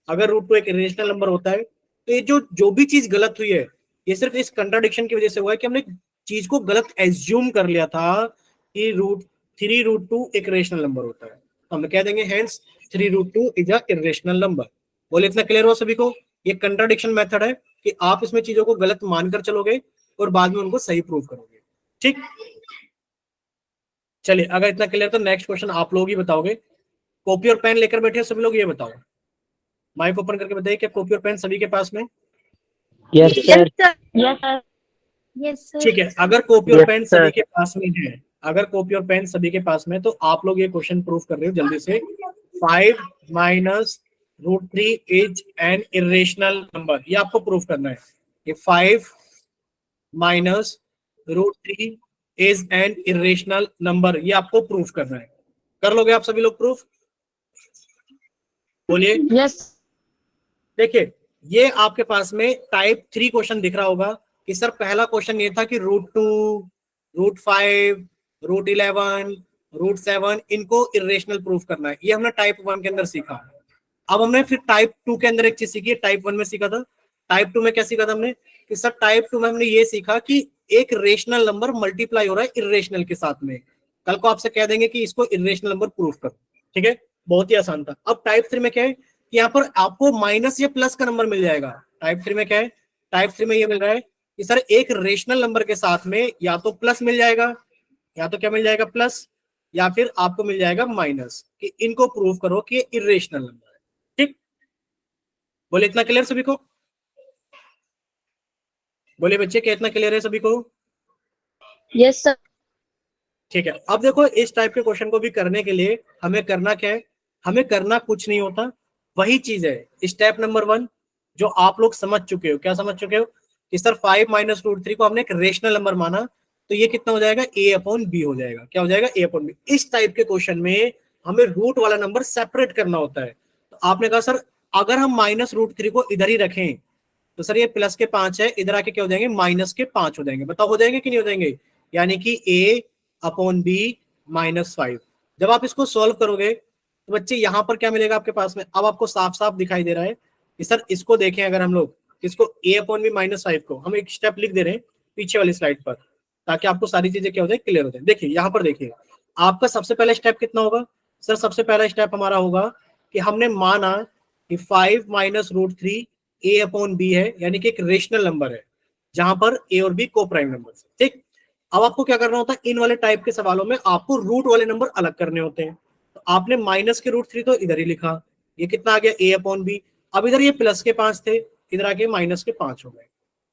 Speaker 1: अगर √2 एक इरेशनल नंबर होता है तो ये जो भी चीज गलत हुई है ये सिर्फ इस कंट्राडिक्शन की वजह से हुआ है कि हमने चीज को गलत एज्यूम कर लिया था कि √3√2 एक रेशनल नंबर होता है, तो हम कह देंगे hence 3√2 is a irrational number. बोले इतना क्लियर हो सभी को। ये कंट्राडिक्शन मेथड है कि आप इसमें चीजों को गलत मानकर चलोगे और बाद में उनको सही प्रूव करोगे। ठीक, चलिए अगर इतना क्लियर तो नेक्स्ट क्वेश्चन आप लोग ही बताओगे। कॉपी और पेन लेकर बैठे सभी लोग, ये बताओ, माइक ओपन करके बताइए क्या कॉपी और पेन सभी के पास में।
Speaker 2: Yes sir.
Speaker 3: Yes, sir. Yes, sir.
Speaker 1: ठीक है, अगर कॉपी और
Speaker 2: Yes,
Speaker 1: पेन
Speaker 2: sir.
Speaker 1: सभी के पास में है, अगर कॉपी और पेन सभी के पास में, तो आप लोग ये क्वेश्चन प्रूव कर रहे हो जल्दी से। 5 minus √3 is an irrational number, ये आपको प्रूव करना है। ये 5 minus √3 is an irrational number, ये आपको प्रूव करना है। कर लोगे आप सभी लोग प्रूफ, बोलिए।
Speaker 3: Yes.
Speaker 1: देखिए ये आपके पास में टाइप 3 क्वेश्चन दिख रहा होगा कि सर पहला क्वेश्चन ये था कि √2, √5, √11, √7 इनको इरेशनल प्रूफ करना है, ये हमने टाइप 1 के अंदर सीखा। अब हमने फिर टाइप 2 के अंदर एक चीज सीखी है, टाइप 1 में सीखा था, टाइप 2 में क्या सीखा था हमने कि सर टाइप 2 में हमने ये सीखा कि एक रेशनल नंबर मल्टीप्लाई हो रहा है इरेशनल के साथ में। कल को आपसे कह देंगे कि इसको इरेशनल नंबर प्रूफ करो, ठीक है, बहुत ही आसान था। अब टाइप 3 में क्या है कि यहाँ पर आपको माइनस या प्लस का नंबर मिल जाएगा। टाइप 3 में क्या है, टाइप 3 में ये मिल रहा है कि सर एक रेशनल नंबर के साथ में या तो प्लस मिल जाएगा, या तो क्या मिल जाएगा, प्लस, या फिर आपको मिल जाएगा माइनस, कि इनको प्रूव करो कि ये इरेशनल नंबर है। ठीक, बोले इतना क्लियर सभी को, बोले बच्चे क्या इतना क्लियर है सभी को।
Speaker 3: Yes, sir.
Speaker 1: ठीक है, अब देखो इस टाइप के क्वेश्चन को भी करने के लिए हमें करना क्या है, हमें करना कुछ नहीं होता, वही चीज है स्टेप नंबर 1 जो आप लोग समझ चुके हो। क्या समझ चुके हो कि सर 5 माइनस √3 को हमने एक रेशनल नंबर माना, तो ये कितना हो जाएगा, a अपॉन b हो जाएगा। क्या हो जाएगा, a अपॉन b। इस टाइप के क्वेश्चन में हमें रूट वाला नंबर सेपरेट करना होता है। तो आपने कहा सर अगर हम माइनस √3 को इधर ही रखें तो सर ये प्लस के 5 है, इधर आके क्या हो जाएंगे, माइनस के 5 हो जाएंगे। बताओ हो जाएंगे कि नहीं हो जाएंगे, यानी कि a अपॉन बी -5। जब आप इसको सॉल्व करोगे तो बच्चे यहाँ पर क्या मिलेगा आपके पास में, अब आपको साफ साफ दिखाई दे रहा है कि सर इसको देखें, अगर हम लोग इसको a अपॉन बी -5 को हम एक स्टेप लिख दे रहे हैं पीछे वाली स्लाइड पर, ताकि आपको सारी चीजें क्या हो जाए, क्लियर हो जाए। देखिए यहाँ पर देखिए, आपका सबसे पहला स्टेप कितना होगा सर, सबसे पहला स्टेप हमारा होगा कि हमने माना कि 5 माइनस रूट 3 ए अपॉन बी है, यानी कि एक रेशनल नंबर है जहां पर ए और बी को प्राइम नंबर है। ठीक, अब आपको क्या करना होता है, इन वाले टाइप के सवालों में आपको रूट वाले नंबर अलग करने होते हैं। तो आपने माइनस के रूट 3 तो इधर ही लिखा, ये कितना आ गया ए अपॉन बी। अब इधर ये प्लस के 5 थे, इधर आके माइनस के 5 हो गए।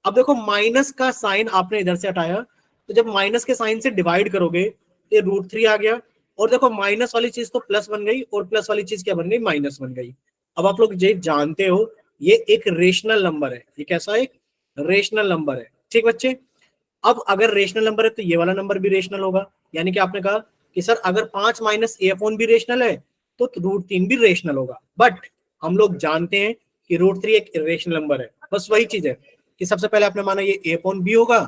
Speaker 1: अब देखो माइनस का साइन आपने इधर से हटाया, तो जब माइनस के साइन से डिवाइड करोगे तो रूट 3 आ गया, और देखो माइनस वाली चीज तो प्लस बन गई और प्लस वाली चीज क्या बन गई, माइनस बन गई। अब आप लोग ये जानते हो ये एक रेशनल नंबर है, ये कैसा एक रेशनल नंबर है। ठीक बच्चे, अब अगर रेशनल नंबर है तो ये वाला नंबर भी रेशनल होगा, यानी कि आपने कहा कि सर अगर 5 माइनस ए अपॉन भी रेशनल है तो रूट 3 भी रेशनल होगा। बट हम लोग जानते हैं कि रूट 3 एक इरेशनल नंबर है। बस वही चीज है कि सबसे पहले आपने माना ये ए अपॉन बी होगा,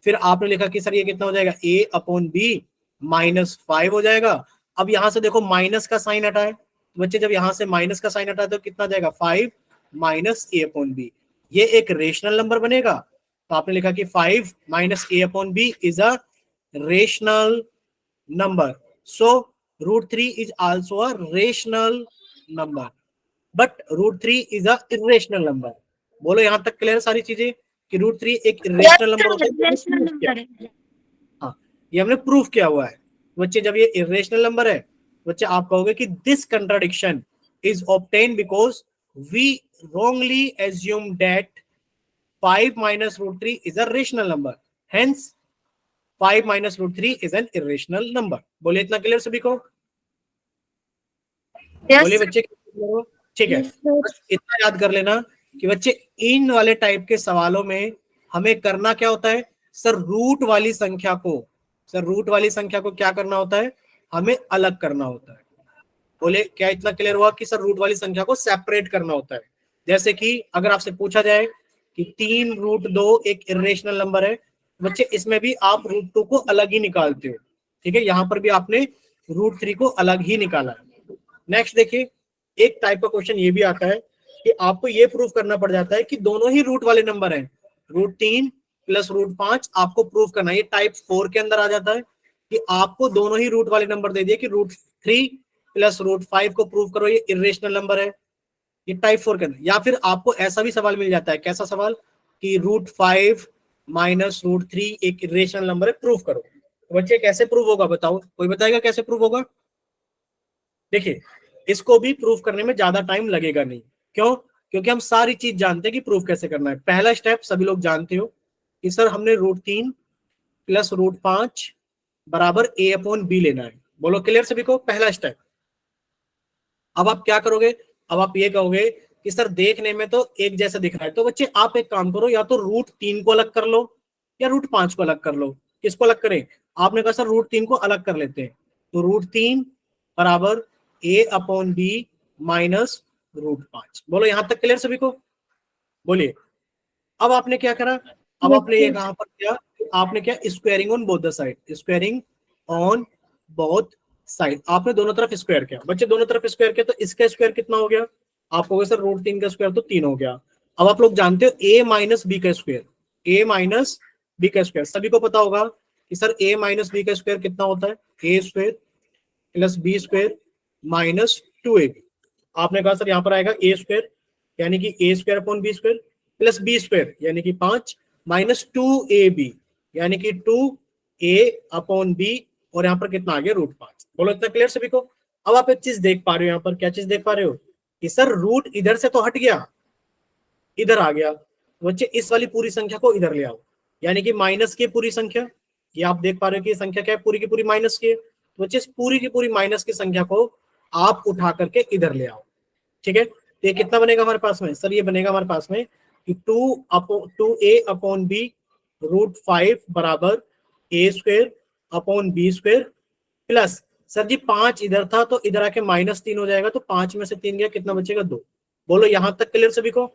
Speaker 1: फिर आपने लिखा कि सर ये कितना हो जाएगा, ए अपॉन बी -5 हो जाएगा। अब यहां से देखो माइनस का साइन हटा है, बच्चे जब यहां से माइनस का साइन हटा है तो कितना जाएगा, 5 माइनस ए अपॉन बी, ये एक रेशनल नंबर बनेगा। तो आपने लिखा कि 5 minus A upon B is a rational number, so root 3 is also a rational number, but root 3 is a irrational number. बोलो यहां तक क्लियर सारी चीजें कि रूट 3 एक
Speaker 3: Yes,
Speaker 1: इरेशनल नंबर
Speaker 3: sir.
Speaker 1: होता है, ये
Speaker 3: Rational
Speaker 1: proof किया।
Speaker 3: number है।
Speaker 1: हाँ, ये हमने प्रूफ किया हुआ है। बच्चे जब ये इरेशनल नंबर है, बच्चे आप कहोगे कि this contradiction is obtain because we wrongly assume that 5 minus root 3 is a rational number, hence 5 minus root 3 is an irrational number। बोलिए इतना क्लियर सभी को,
Speaker 3: Yes,
Speaker 1: बोलिए
Speaker 3: sir.
Speaker 1: बच्चे clear हो? ठीक है,
Speaker 3: Yes, sir.
Speaker 1: बस इतना याद कर लेना कि बच्चे इन वाले टाइप के सवालों में हमें करना क्या होता है, सर रूट वाली संख्या को, सर रूट वाली संख्या को क्या करना होता है, हमें अलग करना होता है। बोले क्या इतना क्लियर हुआ कि सर रूट वाली संख्या को सेपरेट करना होता है। जैसे कि अगर आपसे पूछा जाए कि 3√2 एक इरेशनल नंबर है, बच्चे इसमें भी आप √2 को अलग ही निकालते हो। ठीक है, यहां पर भी आपने √3 को अलग ही निकाला है। नेक्स्ट देखिए, एक टाइप का क्वेश्चन ये भी आता है कि आपको ये प्रूफ करना पड़ जाता है कि दोनों ही रूट वाले नंबर हैं, √3 प्लस √5 आपको प्रूफ करना है। ये टाइप 4 के अंदर आ जाता है कि आपको दोनों ही रूट वाले नंबर दे दिए कि √3 प्लस √5 को प्रूव करो ये इरेशनल नंबर है, ये टाइप 4 के अंदर। या फिर आपको ऐसा भी सवाल मिल जाता है, कैसा सवाल कि √5 माइनस √3 एक इरेशनल नंबर है, प्रूव करो। तो बच्चे कैसे प्रूव होगा, बताओ कोई बताएगा कैसे प्रूव होगा। देखिए इसको भी प्रूफ करने में ज्यादा टाइम लगेगा नहीं, क्यों, क्योंकि हम सारी चीज जानते हैं कि प्रूफ कैसे करना है। पहला स्टेप सभी लोग जानते हो कि सर हमने √3 प्लस √5 बराबर ए अपॉन बी लेना है। बोलो क्लियर सभी को, पहला स्टेप। अब आप क्या करोगे, अब आप ये कहोगे कि सर देखने में तो एक जैसा दिख रहा है, तो बच्चे आप एक काम करो, या तो √3 को अलग कर लो या √5 को अलग कर लो। किसको अलग करें, आपने कहा सर √3 को अलग कर लेते हैं, तो √3 बराबर ए अपॉन बी माइनस √5। बोलो यहां तक क्लियर सभी को, बोलिए। अब आपने क्या करा, अब
Speaker 3: Yes,
Speaker 1: आपने ये
Speaker 3: sir.
Speaker 1: कहां पर किया, आपने क्या, squaring on both the side, squaring on both side, आपने दोनों तरफ स्क्वायर किया। बच्चे दोनों तरफ स्क्वायर किया तो इसका स्क्वायर कितना हो गया, आप कहोगे सर √3 का स्क्वायर तो 3 हो गया। अब आप लोग जानते हो a माइनस बी का स्क्वायर, a माइनस बी का स्क्वायर सभी को पता होगा कि सर a माइनस बी का स्क्वायर कितना होता है, a square plus B square minus 2ab। आपने कहा सर यहाँ पर आएगा a स्क्वायर यानी कि a square upon B square plus B square यानी कि 5 माइनस 2ab यानी कि 2a अपॉन बी, और यहाँ पर कितना आ गया √5। बोलो इतना क्लियर सभी को। अब आप एक चीज देख पा रहे हो, यहाँ पर क्या चीज देख पा रहे हो कि सर रूट इधर से तो हट गया, इधर आ गया, तो बच्चे इस वाली पूरी संख्या को इधर ले आओ, यानी कि माइनस की पूरी संख्या, ये आप देख पा रहे हो कि ये संख्या क्या है, पूरी की पूरी माइनस की है, तो बच्चे इस पूरी की पूरी माइनस की संख्या को आप उठा करके इधर ले आओ। ठीक है, तो ये कितना बनेगा हमारे पास में, सर ये बनेगा हमारे पास में कि 2a अपॉन बी √5 बराबर a square upon B square plus, sir ji 5 इधर था तो इधर आके -3 हो जाएगा, तो 5 में से 3 गया, कितना बचेगा 2। बोलो यहां तक क्लियर सभी को,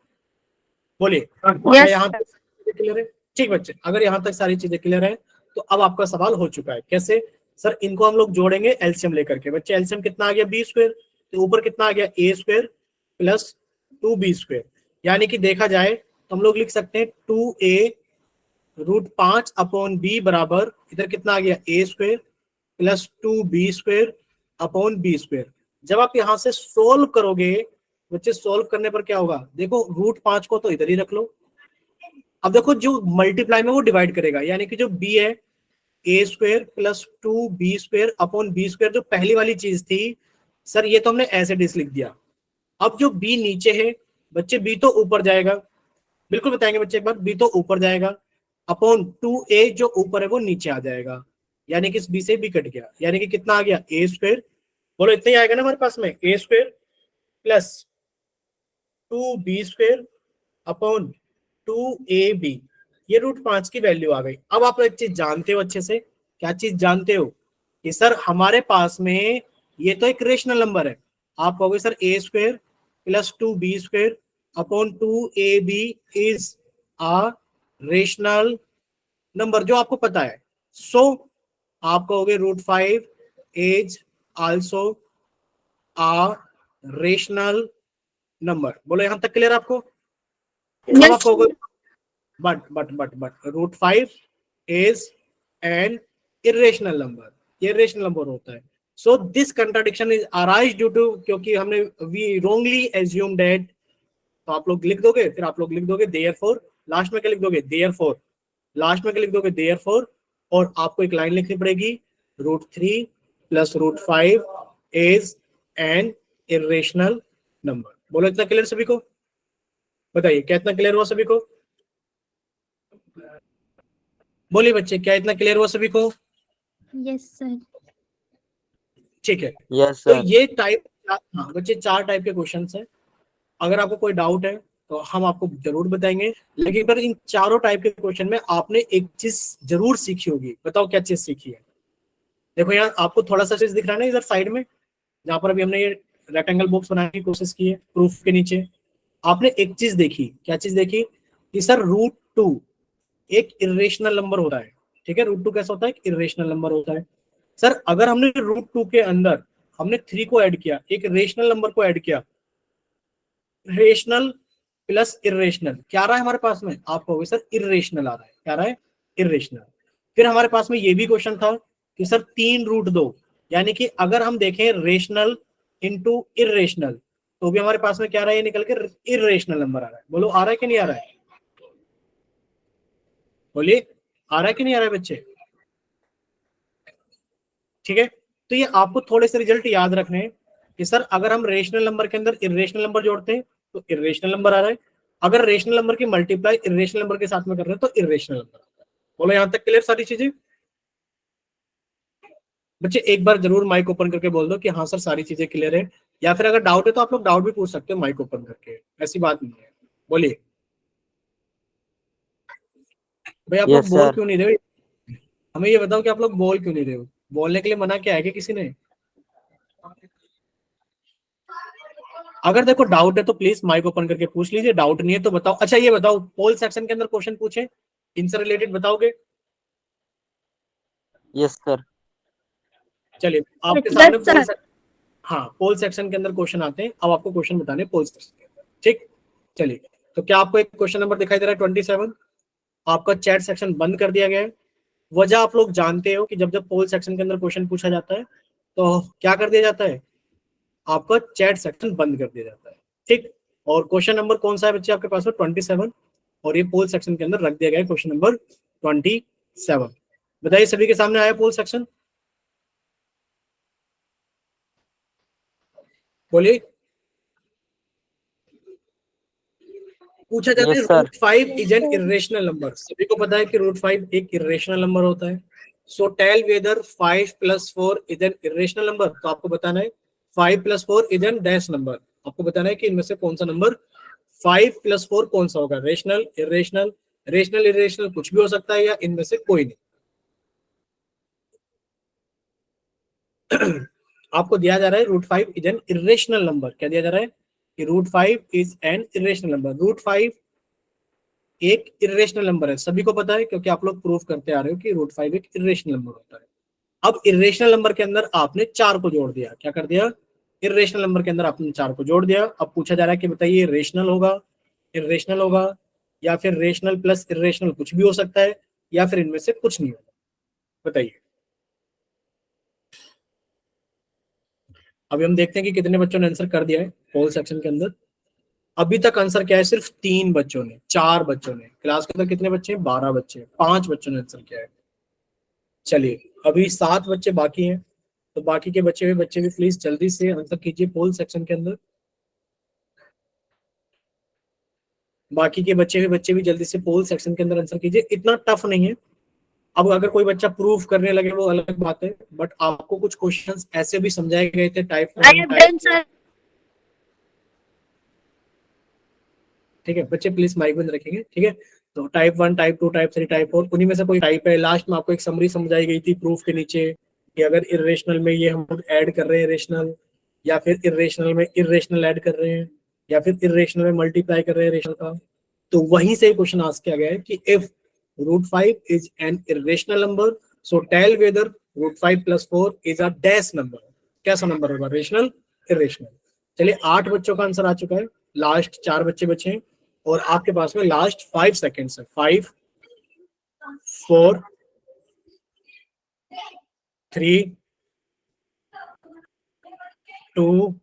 Speaker 1: बोलिए, क्या यहाँ तक चीजें क्लियर है? ठीक बच्चे, अगर यहाँ तक सारी चीजें क्लियर है तो अब आपका सवाल हो चुका है। कैसे सर? इनको हम लोग जोड़ेंगे एलसीएम लेकर के। बच्चे एलसीएम कितना आ गया? बी स्क्वायर, तो ऊपर कितना आ गया? A square plus 2b square. यानी कि देखा जाए तो हम लोग लिख सकते हैं 2a√5/b बराबर इधर कितना आ गया? A square plus 2b square upon B square. जब आप यहां से सोल्व करोगे बच्चे, सोल्व करने पर क्या होगा? देखो √5 को तो इधर ही रख लो। अब देखो जो मल्टीप्लाई में वो डिवाइड करेगा, यानी कि जो b है A square plus 2b square upon B square, जो पहली वाली चीज थी सर ये तो हमने ऐसे डिस लिख दिया। अब जो b नीचे है बच्चे, b तो ऊपर जाएगा, बिल्कुल बताएंगे बच्चे एक बार, b तो ऊपर जाएगा अपॉन 2a जो ऊपर है वो नीचे आ जाएगा, यानी कि इस b से b कट गया, यानी कि कितना आ गया? A square. बोलो इतना ही आएगा ना हमारे पास में, A square plus 2b square upon 2ab। ये √5 की वैल्यू आ गई। अब आप एक चीज जानते हो अच्छे से, क्या चीज जानते हो? कि सर हमारे पास में ये तो एक रेशनल नंबर है। आप कहोगे sir A square plus 2b square upon 2ab is a rational number, जो आपको पता है। सो आप कहोगे √5 is also a rational number. बोलो यहां तक क्लियर आपको? अब आप कहोगे but √5 is an irrational number, ये रेशनल नंबर होता है। So this contradiction is arise due to, क्योंकि हमने वी रोंगली एज्यूम दैट। तो आप लोग लिख दोगे, फिर आप लोग लिख दोगे देयरफॉर, लास्ट में क्या लिख दोगे? देयरफॉर, लास्ट में क्या लिख दोगे? देयरफॉर। और आपको एक लाइन लिखनी पड़ेगी, √3 plus √5 is an irrational number. बोलो इतना क्लियर सभी को? बताइए क्या इतना क्लियर हुआ सभी को? बोलिए बच्चे, क्या इतना क्लियर हुआ सभी को?
Speaker 3: Yes sir.
Speaker 1: ठीक है,
Speaker 4: यस
Speaker 1: तो
Speaker 4: सर।
Speaker 1: ये टाइप, हाँ बच्चे 4 टाइप के क्वेश्चंस हैं। अगर आपको कोई डाउट है तो हम आपको जरूर बताएंगे, लेकिन पर इन चारों टाइप के क्वेश्चन में आपने एक चीज जरूर सीखी होगी। बताओ क्या चीज सीखी है? देखो यहाँ आपको थोड़ा सा चीज दिख रहा है ना इधर साइड में, जहां पर अभी हमने ये रेक्टेंगल बॉक्स बनाने की कोशिश की है प्रूफ के नीचे। आपने एक चीज देखी, क्या चीज देखी? कि सर √2 एक इरेशनल नंबर होता है। ठीक है, √2 कैसा होता है? इरेशनल नंबर होता है। सर अगर हमने √2 के अंदर हमने 3 को ऐड किया, एक रेशनल नंबर को ऐड किया, रेशनल प्लस इरेशनल, क्या रहा है हमारे पास में? आप कहोगे सर इरेशनल आ रहा है। क्या रहा है? इरेशनल। फिर हमारे पास में ये भी क्वेश्चन था कि सर 3√2, यानी कि अगर हम देखें रेशनल इंटू इरेशनल, तो भी हमारे पास में क्या रहा है? ये निकल के इरेशनल नंबर आ रहा है। बोलो आ रहा है कि नहीं आ रहा है? बोलिए आ रहा है कि नहीं आ रहा है बच्चे? ठीक है, तो ये आपको थोड़े से रिजल्ट याद रखने हैं कि सर अगर हम रेशनल नंबर के अंदर इरेशनल नंबर जोड़ते हैं तो इरेशनल नंबर आ रहा है, अगर रेशनल नंबर की मल्टीप्लाई इरेशनल नंबर के साथ में कर रहे हैं तो इरेशनल नंबर आता है। बोलो यहां तक क्लियर सारी चीजें? बच्चे एक बार जरूर माइक ओपन करके बोल दो कि हाँ सर सारी चीजें क्लियर है, या फिर अगर डाउट है तो आप लोग डाउट भी पूछ सकते हो माइक ओपन करके, ऐसी बात नहीं है। बोलिए भाई, आप लोग
Speaker 4: यस
Speaker 1: बोल
Speaker 4: सर।
Speaker 1: क्यों नहीं रहे हो? हमें ये बताओ कि आप लोग बोल क्यों नहीं रहे हो? बोलने के लिए मना क्या है कि किसी ने? अगर देखो डाउट है तो प्लीज माइक ओपन करके पूछ लीजिए, डाउट नहीं है तो बताओ। अच्छा ये बताओ, पोल सेक्शन के अंदर क्वेश्चन पूछे, इनसे रिलेटेड बताओगे?
Speaker 4: Yes sir.
Speaker 1: चलिए आपके
Speaker 3: Yes,
Speaker 1: सामने
Speaker 3: sir.
Speaker 1: हाँ पोल सेक्शन के अंदर क्वेश्चन आते हैं। अब आपको क्वेश्चन बताने पोल सेक्शन के अंदर। ठीक, चलिए तो क्या आपको एक क्वेश्चन नंबर दिखाई दे रहा है 27? आपका चैट सेक्शन बंद कर दिया गया है। वजह आप लोग जानते हो कि जब जब पोल सेक्शन के अंदर क्वेश्चन पूछा जाता है तो क्या कर दिया जाता है? आपका चैट सेक्शन बंद कर दिया जाता है। ठीक, और क्वेश्चन नंबर कौन सा है बच्चे आपके पास में? 27, और ये पोल सेक्शन के अंदर रख दिया गया है क्वेश्चन नंबर 27। बताइए सभी के सामने आया पोल सेक्शन? बोलिए। पूछा जाता है
Speaker 4: yes sir.
Speaker 1: √5 is an irrational number. सभी को पता है कि √5 एक इरेशनल नंबर होता है। So tell whether 5 + 4 is an irrational number. तो आपको बताना है 5 + 4 इज एन डैश नंबर। आपको बताना है कि इनमें से कौन सा नंबर 5 + 4 कौन सा होगा? रेशनल, इरेशनल, रेशनल इरेशनल कुछ भी हो सकता है, या इनमें से कोई नहीं। आपको दिया जा रहा है √5 इज एन इरेशनल नंबर। क्या दिया जा रहा है? कि √5 इज एन इरेशनल नंबर। √5 एक इरेशनल नंबर है, सभी को पता है क्योंकि आप लोग प्रूफ करते आ रहे हो कि √5 एक इरेशनल नंबर होता है। अब इरेशनल नंबर के अंदर आपने 4 को जोड़ दिया, क्या कर दिया, इरेशनल नंबर के अंदर आपने 4 को जोड़ दिया। अब पूछा जा रहा है कि बताइए रेशनल होगा, इरेशनल होगा, या फिर रेशनल प्लस इरेशनल कुछ भी हो सकता है, या फिर इनमें से कुछ नहीं होगा, बताइए। अभी हम देखते हैं कि कितने बच्चों ने आंसर कर दिया है पोल सेक्शन के अंदर। अभी तक आंसर क्या है, सिर्फ 3 बच्चों ने, 4 बच्चों ने। क्लास के अंदर कितने बच्चे हैं, 12 बच्चे, 5 बच्चों ने आंसर किया है। चलिए अभी 7 बच्चे बाकी हैं, तो बाकी के बच्चे भी प्लीज जल्दी से आंसर कीजिए पोल सेक्शन के अंदर। बाकी के बच्चे भी जल्दी से पोल सेक्शन के अंदर आंसर कीजिए, इतना टफ नहीं है। अब अगर कोई बच्चा प्रूफ करने लगे वो अलग बात है, बट आपको कुछ क्वेश्चंस ऐसे भी समझाए गए थे type
Speaker 3: I have done, sir.
Speaker 1: ठीक है बच्चे प्लीज माइक बंद रखेंगे, ठीक है। तो टाइप 1, टाइप 2, टाइप 3, टाइप 4, उन्हीं में से कोई टाइप है। लास्ट में आपको एक समरी समझाई गई थी प्रूफ के नीचे कि अगर इरेशनल में ये हम लोग ऐड कर रहे हैं रेशनल, या फिर इरेशनल में इरेशनल ऐड कर रहे हैं, या फिर इरेशनल में मल्टीप्लाई कर रहे हैं रेशनल का, तो वहीं से क्वेश्चन आस्क किया गया है कि if √5 is an irrational number, so tell whether √5 + 4 is a dash number. कैसा नंबर होगा, रेशनल, इरेशनल। चलिए 8 बच्चों का आंसर आ चुका है, लास्ट 4 बच्चे बचे हैं और आपके पास में लास्ट 5 सेकेंड्स है। 5, 4, 3, 2,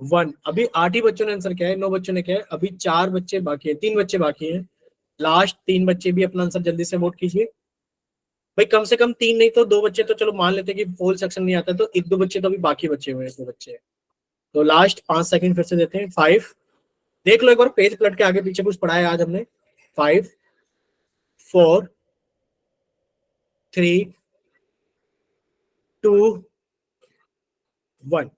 Speaker 1: 1। अभी 8 ही बच्चों ने आंसर किया है, 9 बच्चों ने किया है, अभी 4 बच्चे बाकी है, 3 बच्चे बाकी हैं। लास्ट 3 बच्चे भी अपना आंसर जल्दी से वोट कीजिए भाई, कम से कम 3 नहीं तो 2 बच्चे तो चलो मान लेते हैं कि पोल सेक्शन नहीं आता, तो 1-2 बच्चे तो अभी बाकी बचे हुए हैं, 2 बच्चे। तो लास्ट 5 सेकंड फिर से देते हैं। 5, देख लो एक बार पेज पलट के, आगे पीछे कुछ पढ़ा है आज हमने। 5, 4, 3, 2, 1।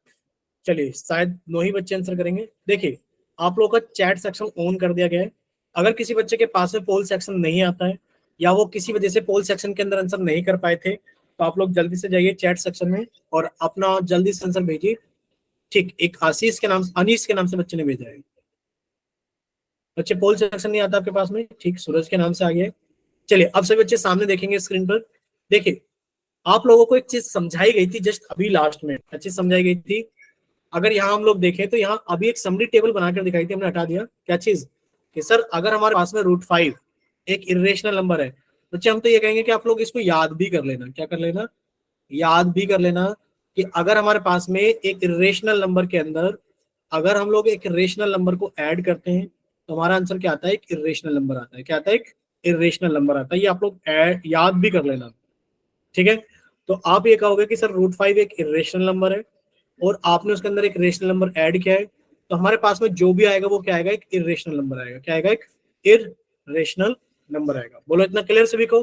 Speaker 1: चलिए शायद 9 ही बच्चे आंसर करेंगे। देखिए आप लोगों का चैट सेक्शन ऑन कर दिया गया है। अगर किसी बच्चे के पास में पोल सेक्शन नहीं आता है, या वो किसी वजह से पोल सेक्शन के अंदर आंसर नहीं कर पाए थे, तो आप लोग जल्दी से जाइए चैट सेक्शन में और अपना जल्दी से आंसर भेजिए। ठीक, एक आशीष के नाम, अनीश के नाम से बच्चे ने भेजा है। बच्चे पोल सेक्शन नहीं आता आपके पास में, ठीक, सूरज के नाम से आ गया है। चलिए अब सभी बच्चे सामने देखेंगे स्क्रीन पर। देखिए आप लोगों को एक चीज समझाई गई थी जस्ट अभी लास्ट में, अच्छी समझाई गई थी। अगर यहाँ हम लोग देखें तो यहाँ अभी एक समरी टेबल बनाकर दिखाई थी, हमने हटा दिया। क्या चीज, कि सर अगर हमारे पास में √5 एक इरेशनल नंबर है, बच्चे हम तो ये कहेंगे कि आप लोग इसको याद भी कर लेना। क्या कर लेना, याद भी कर लेना कि अगर हमारे पास में एक इरेशनल नंबर के अंदर अगर हम लोग एक रेशनल नंबर को ऐड करते हैं तो हमारा आंसर क्या आता है, एक इरेशनल नंबर आता है। क्या आता है, एक इरेशनल नंबर आता है। ये आप लोग याद भी कर लेना, ठीक है। तो आप ये कहोगे कि सर √5 एक इरेशनल नंबर है और आपने उसके अंदर एक रेशनल नंबर ऐड किया है, तो हमारे पास में जो भी आएगा वो क्या आएगा, एक इरेशनल नंबर आएगा। क्या आएगा, एक इरेशनल नंबर आएगा। बोलो इतना क्लियर सभी को,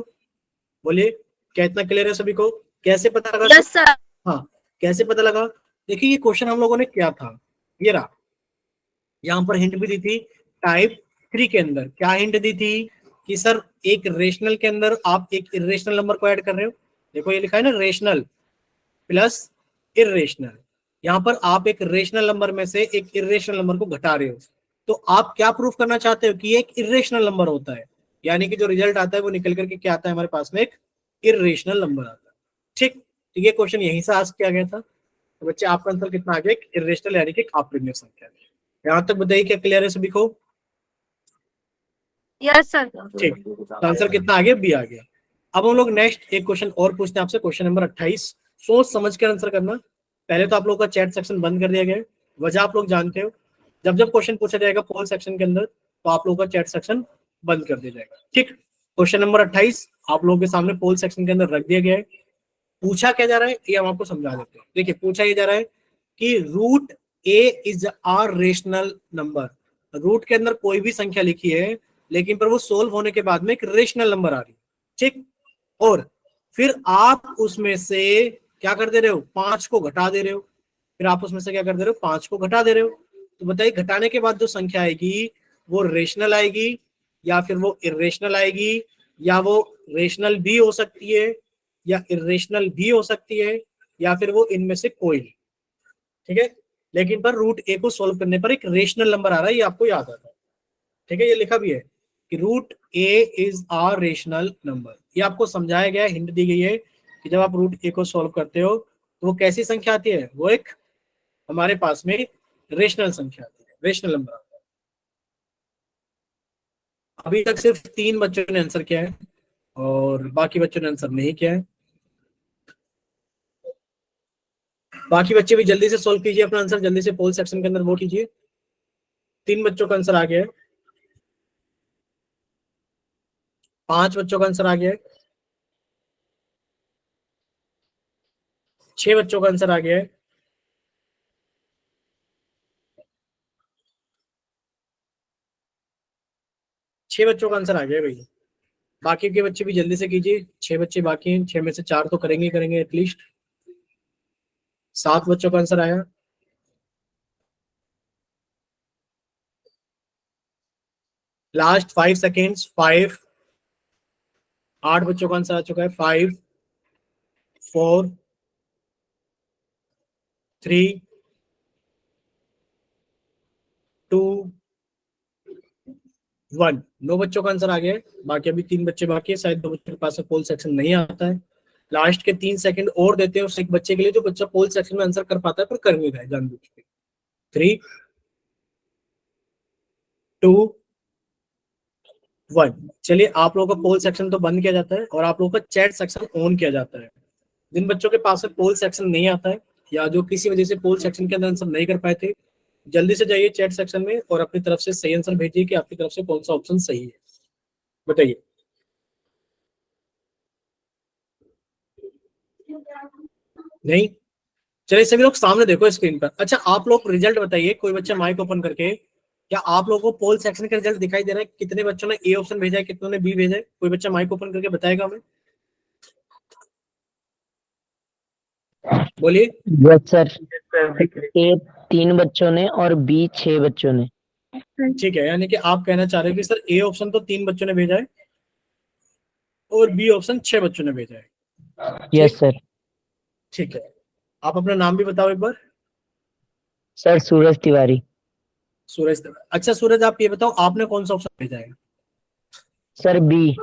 Speaker 1: बोलिए क्या इतना क्लियर है सभी को। कैसे पता लगा,
Speaker 3: Yes, sir.
Speaker 1: हाँ कैसे पता लगा। देखिए ये क्वेश्चन हम लोगों ने क्या था, ये रहा, यहाँ पर हिंट भी दी थी टाइप 3 के अंदर। क्या हिंट दी थी कि सर एक रेशनल के अंदर आप एक इरेशनल नंबर को ऐड कर रहे हो। देखो ये लिखा है ना, रेशनल प्लस इरेशनल। यहाँ पर आप एक रेशनल नंबर में से एक इरेशनल नंबर को घटा रहे हो, तो आप क्या प्रूफ करना चाहते हो कि ये एक इरेशनल नंबर होता है, यानी कि जो रिजल्ट आता है वो निकल करके क्या आता है, हमारे पास में एक इरेशनल नंबर आता है। ठीक, तो ये क्वेश्चन यहीं से आस्क किया गया था। तो बच्चे आपका आंसर कितना आ गया, एक इरेशनल यानी कि अप्राप्य संख्या। यहाँ तक बताइए क्या क्लियर है सभी को।
Speaker 3: Yes, sir.
Speaker 1: ठीक, तो आंसर कितना आ गया, बी आ गया। अब हम लोग नेक्स्ट एक क्वेश्चन और पूछते हैं आपसे, क्वेश्चन नंबर 28। सोच समझ कर आंसर करना। पहले तो आप लोगों का चैट सेक्शन बंद कर दिया गया है, वजह आप लोग जानते हो। जब जब क्वेश्चन पूछा जाएगा पोल सेक्शन के अंदर तो आप लोगों का चैट सेक्शन बंद कर दिया जाएगा। ठीक, क्वेश्चन नंबर 28 आप लोगों के सामने पोल सेक्शन के अंदर रख दिया गया है। पूछा क्या जा रहा है ये हम आपको समझा देते हैं। देखिए पूछा ये जा रहा है कि √a is irrational number. Root के अंदर कोई भी संख्या लिखी है, लेकिन पर वो सोल्व होने के बाद में एक रेशनल नंबर आ रही है। ठीक, और फिर आप उसमें से क्या कर दे रहे हो, 5 को घटा दे रहे हो। फिर आप उसमें से क्या कर दे रहे हो, 5 को घटा दे रहे हो। तो बताइए घटाने के बाद जो संख्या आएगी वो रेशनल आएगी, या फिर वो इरेशनल आएगी, या वो रेशनल भी हो सकती है, या इरेशनल भी हो सकती है, या फिर वो इनमें से कोई नहीं। ठीक है, लेकिन पर √a को सोल्व करने पर एक रेशनल नंबर आ रहा है, ये आपको याद आता है। ठीक है, ये लिखा भी है कि root A is a rational number. ये आपको समझाया गया है, हिंट दी गई है कि जब आप रूट ए को सॉल्व करते हो तो वो कैसी संख्या आती है, वो एक हमारे पास में रेशनल संख्या आती है, रेशनल नंबर आता है। अभी तक सिर्फ 3 बच्चों ने आंसर किया है और बाकी बच्चों ने आंसर नहीं किया है। बाकी बच्चे भी जल्दी से सॉल्व कीजिए अपना आंसर, जल्दी से पोल सेक्शन के अंदर वोट कीजिए। 3 बच्चों का आंसर आ गया है, 5 बच्चों का आंसर आ गया है, 6 बच्चों का आंसर आ गया है, 6 बच्चों का आंसर आ गया है भाई। बाकी के बच्चे भी जल्दी से कीजिए, 6 बच्चे बाकी हैं, 6 में से 4 तो करेंगे ही करेंगे एटलीस्ट। 7 बच्चों का आंसर आया, लास्ट 5 सेकेंड्स, 5, 8 बच्चों का आंसर आ चुका है, 5, 4, 3, 2, 1। 9 बच्चों का आंसर आ गया है, बाकी अभी 3 बच्चे बाकी है, शायद 2 बच्चों के पास पोल सेक्शन नहीं आता है। लास्ट के 3 सेकंड और देते हैं उस एक बच्चे के लिए जो बच्चा पोल सेक्शन में आंसर कर पाता है पर कर नहीं रहा है जानबूझ के। 3, 2, 1। चलिए, आप लोगों का पोल सेक्शन तो बंद किया जाता है और आप लोगों का चैट सेक्शन ऑन किया जाता है। जिन बच्चों के पास पोल सेक्शन नहीं आता है या जो किसी वजह से पोल सेक्शन के अंदर आंसर नहीं कर पाए थे, जल्दी से जाइए चैट सेक्शन में और अपनी तरफ से सही आंसर भेजिए कि आपकी तरफ से कौन सा ऑप्शन सही है, बताइए। नहीं, चलिए सभी लोग सामने देखो स्क्रीन पर। अच्छा, आप लोग रिजल्ट बताइए, कोई बच्चा माइक ओपन करके। क्या आप लोगों को पोल सेक्शन का रिजल्ट दिखाई दे रहा है? कितने बच्चों ने ए ऑप्शन भेजा है, कितनों ने बी भेजा है? कोई बच्चा माइक ओपन करके बताएगा हमें, बोलिए।
Speaker 2: Yes sir. ए 3 बच्चों ने और बी 6 बच्चों ने।
Speaker 1: ठीक है, यानी कि आप कहना चाह रहे हो कि सर ए ऑप्शन तो 3 बच्चों ने भेजा है और बी ऑप्शन 6 बच्चों ने भेजा है।
Speaker 2: यस
Speaker 1: ठीक,
Speaker 2: सर।
Speaker 1: ठीक है। आप अपना नाम भी बताओ एक बार।
Speaker 2: सर सूरज तिवारी।
Speaker 1: सूरज। अच्छा सूरज, आप ये बताओ आपने कौन सा ऑप्शन भेजा है?
Speaker 2: Sir B.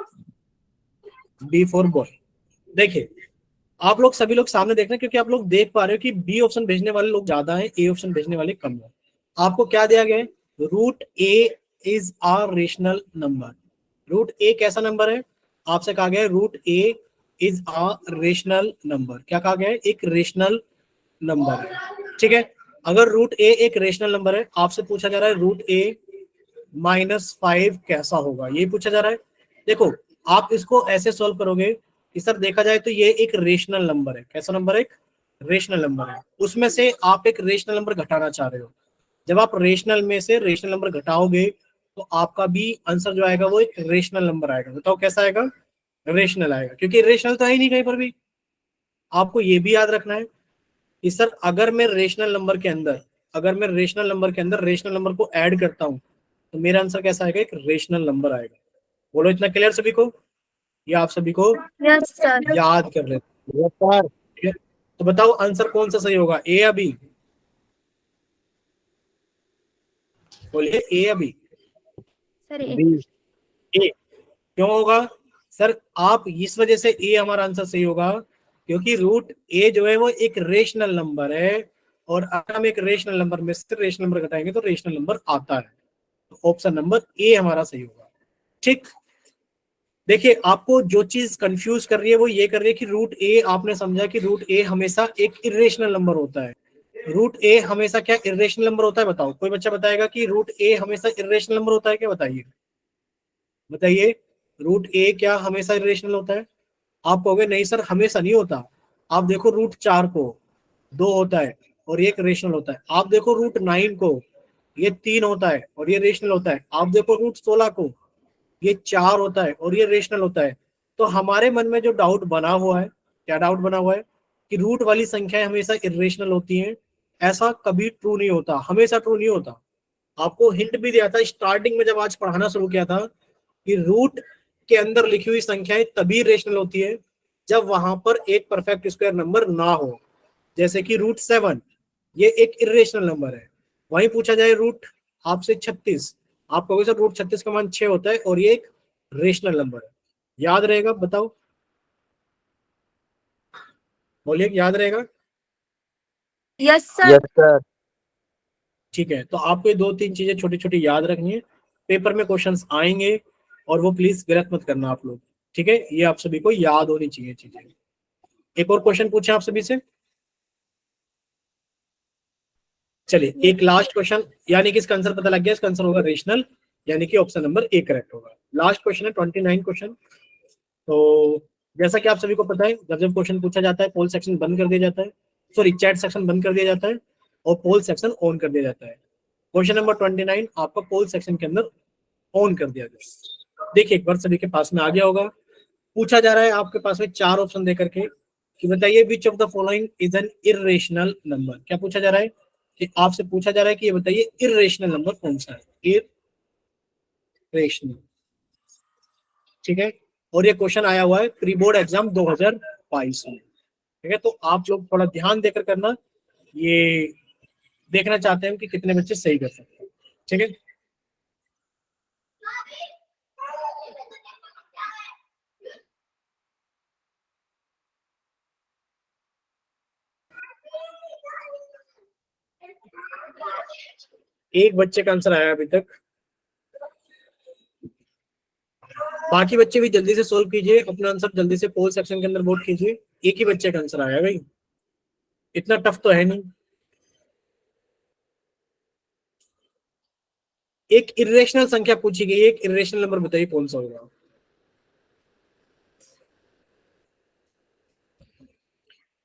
Speaker 1: B for boy. देखिए, आप लोग सभी लोग सामने देख रहे हैं क्योंकि आप लोग देख पा रहे हो कि बी ऑप्शन भेजने वाले लोग ज्यादा हैं, ए ऑप्शन भेजने वाले कम है। आपको क्या दिया गया है? Root A is a rational number. Root A कैसा नंबर है? आपसे कहा गया है root A is a rational number. क्या कहा गया है? एक रेशनल नंबर है। ठीक है, अगर रूट ए एक रेशनल नंबर है, आपसे पूछा जा रहा है रूट ए -5 कैसा होगा, ये पूछा जा रहा है। देखो, आप इसको ऐसे सॉल्व करोगे कि सर देखा जाए तो ये एक रेशनल नंबर है। कैसा नंबर है? एक रेशनल नंबर है। उसमें से आप एक रेशनल नंबर घटाना चाह रहे हो। जब आप रेशनल में से रेशनल नंबर घटाओगे तो आपका भी आंसर जो आएगा वो एक रेशनल नंबर आएगा। बताओ कैसा आएगा? रेशनल आएगा, क्योंकि रेशनल तो है ही नहीं कहीं पर भी। आपको ये भी याद रखना है कि सर अगर मैं रेशनल नंबर के अंदर रेशनल नंबर को ऐड करता हूं तो मेरा आंसर कैसा आएगा? एक रेशनल नंबर आएगा। बोलो, इतना क्लियर सभी को? या आप सभी को
Speaker 3: Yes, sir.
Speaker 1: याद कर लेते
Speaker 2: यस सर।
Speaker 1: हैं? तो बताओ आंसर कौन सा सही होगा, ए या बी? बोलिए, ए या बी?
Speaker 3: Sir,
Speaker 2: B.
Speaker 1: ए। क्यों होगा सर? आप इस वजह से ए हमारा आंसर सही होगा क्योंकि रूट ए जो है वो एक रेशनल नंबर है और अगर हम एक रेशनल नंबर में से रेशनल नंबर घटाएंगे तो रेशनल नंबर आता है। तो ऑप्शन नंबर ए हमारा सही होगा। ठीक, देखिए, आपको जो चीज कंफ्यूज कर रही है वो ये कर रही है कि रूट ए, आपने समझा कि रूट ए हमेशा एक इरेशनल नंबर होता है। रूट ए हमेशा क्या इरेशनल नंबर होता है? बताओ, कोई बच्चा बताएगा कि रूट ए हमेशा इरेशनल नंबर होता है क्या? बताइए, बताइए। रूट ए क्या हमेशा इरेशनल होता है? आप कहोगे नहीं सर हमेशा नहीं होता। आप देखो रूट 4 को, 2 होता है और ये एक रेशनल होता है। आप देखो रूट 9 को, ये 3 होता है और ये रेशनल होता है। आप देखो रूट 16 को, ये 4 होता है और ये रेशनल होता है। तो हमारे मन में जो डाउट बना हुआ है, क्या डाउट बना हुआ है? कि रूट वाली संख्याएं हमेशा इरेशनल होती हैं। ऐसा कभी ट्रू नहीं होता, हमेशा ट्रू नहीं होता। आपको हिंट भी दिया था स्टार्टिंग में जब आज पढ़ाना शुरू किया था कि रूट के अंदर लिखी हुई संख्याएं तभी रेशनल होती है जब वहां पर एक परफेक्ट स्क्वायर नंबर ना हो। जैसे कि रूट 7, ये एक इरेशनल नंबर है। वहीं पूछा जाए रूट आपसे 36, आप कहोगे सर रूट 36 का मान 6 होता है और ये एक रेशनल नंबर है, याद रहेगा? बताओ, बोलिए, याद रहेगा?
Speaker 3: Yes sir.
Speaker 2: Yes sir.
Speaker 1: ठीक है, तो आपको ये 2-3 चीजें छोटी छोटी याद रखनी है, पेपर में क्वेश्चंस आएंगे और वो प्लीज गलत मत करना आप लोग, ठीक है? ये आप सभी को याद होनी चाहिए चीजें। एक और क्वेश्चन पूछे आप सभी से, चलिए एक लास्ट क्वेश्चन, यानी कि इसका आंसर पता लग गया, इसका आंसर होगा रेशनल, यानी कि ऑप्शन नंबर ए करेक्ट होगा। लास्ट क्वेश्चन है 29 क्वेश्चन। तो जैसा कि आप सभी को पता है, जब जब क्वेश्चन पूछा जाता है पोल सेक्शन बंद कर दिया जाता है, सॉरी चैट सेक्शन बंद कर दिया जाता है और पोल सेक्शन ऑन कर दिया जाता है। क्वेश्चन नंबर 29 आपका पोल सेक्शन के अंदर ऑन कर दिया गया। देखिए एक बार सभी के पास में आ गया होगा, पूछा जा रहा है आपके पास में 4 ऑप्शन दे करके कि बताइए विच of the following is an irrational number. क्या पूछा जा रहा है? कि आपसे पूछा जा रहा है कि ये बताइए इरेशनल नंबर कौन सा है, इरेशनल, ठीक है? और ये क्वेश्चन आया हुआ है प्री बोर्ड एग्जाम 2022 में, ठीक है? तो आप लोग थोड़ा ध्यान देकर करना, ये देखना चाहते हैं कि कितने बच्चे सही कर सकते हैं, ठीक है? एक बच्चे का आंसर आया अभी तक, बाकी बच्चे भी जल्दी से सोल्व कीजिए, अपना आंसर जल्दी से पोल सेक्शन के अंदर वोट कीजिए। एक ही बच्चे का आंसर आया भाई, इतना टफ तो है नहीं। एक इरेशनल संख्या पूछी गई, एक इरेशनल नंबर बताइए कौन सा होगा।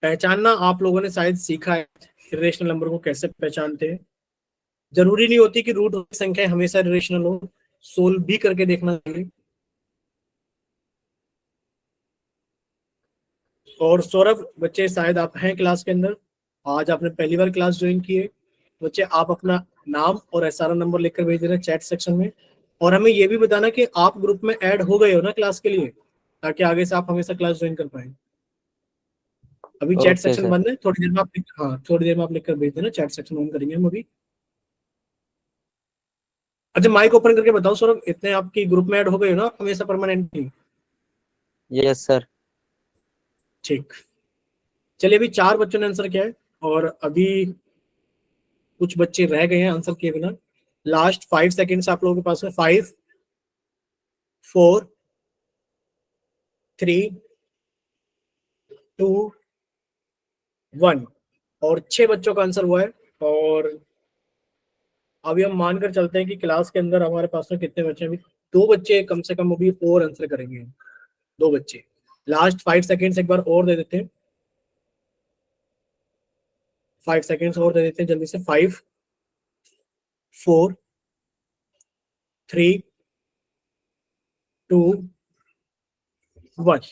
Speaker 1: पहचानना आप लोगों ने शायद सीखा है, इरेशनल नंबर को कैसे पहचानते हैं। जरूरी नहीं होती कि रूट संख्या हमेशा इरेशनल हो, सोल्व भी करके देखना चाहिए। और सौरभ बच्चे शायद आप हैं क्लास के अंदर, आज आपने पहली बार क्लास ज्वाइन की है, बच्चे आप अपना नाम और एसआरएन नंबर लिखकर भेज देना चैट सेक्शन में, और हमें ये भी बताना कि आप ग्रुप में ऐड हो गए हो ना क्लास के लिए, ताकि आगे से आप हमेशा क्लास ज्वाइन कर पाए। अभी चैट
Speaker 2: ओके
Speaker 1: सेक्शन
Speaker 2: सर।
Speaker 1: बंद है, थोड़ी देर में आप हाँ थोड़ी देर में आप लिखकर भेज देना, चैट सेक्शन ऑन करेंगे हम अभी। अच्छा माइक ओपन करके बताओ सौरभ, इतने आपकी ग्रुप में ऐड हो गए हो ना हमेशा परमानेंटली?
Speaker 2: Yes sir.
Speaker 1: ठीक, चलिए अभी 4 बच्चों ने आंसर किया है और अभी कुछ बच्चे रह गए हैं आंसर किए बिना। लास्ट 5 सेकेंड्स आप लोगों के पास में, 5 4 3 2 1, और 6 बच्चों का आंसर हुआ है। और अभी हम मानकर चलते हैं कि क्लास के अंदर हमारे पास में कितने बच्चे हैं, अभी 2 बच्चे कम से कम अभी और आंसर करेंगे, 2 बच्चे। लास्ट 5 सेकेंड्स एक बार और दे देते हैं, 5 सेकेंड्स और दे देते हैं जल्दी से। 5 4 3 2 1।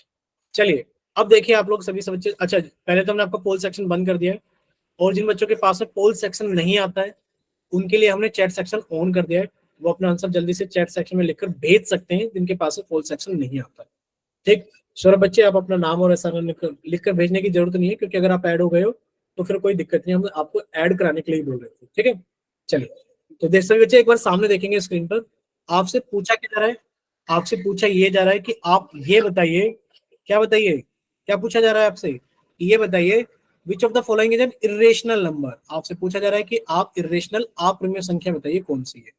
Speaker 1: चलिए अब देखिए आप लोग सभी बच्चे, अच्छा पहले तो हमने आपका पोल सेक्शन बंद कर दिया है, और जिन बच्चों के पास में पोल सेक्शन नहीं आता है उनके लिए हमने चैट सेक्शन ऑन कर दिया है, वो अपना आंसर जल्दी से चैट सेक्शन में लिखकर भेज सकते हैं जिनके पास में पोल सेक्शन नहीं आता है, ठीक? सौरभ बच्चे आप अपना नाम और ऐसा लिखकर भेजने की जरूरत नहीं है, क्योंकि अगर आप ऐड हो गए हो तो फिर कोई दिक्कत नहीं, हम आपको ऐड कराने के लिए बोल रहे थे, ठीक है? चलिए, तो देख सभी बच्चे एक बार सामने देखेंगे स्क्रीन पर, आपसे पूछा क्या जा रहा है, आपसे पूछा ये जा रहा है कि आप ये बताइए, क्या बताइए, क्या पूछा जा रहा है आपसे, ये बताइए विच of the following is an irrational number. आपसे पूछा जा रहा है कि आप इरेशनल आप संख्या बताइए कौन सी है,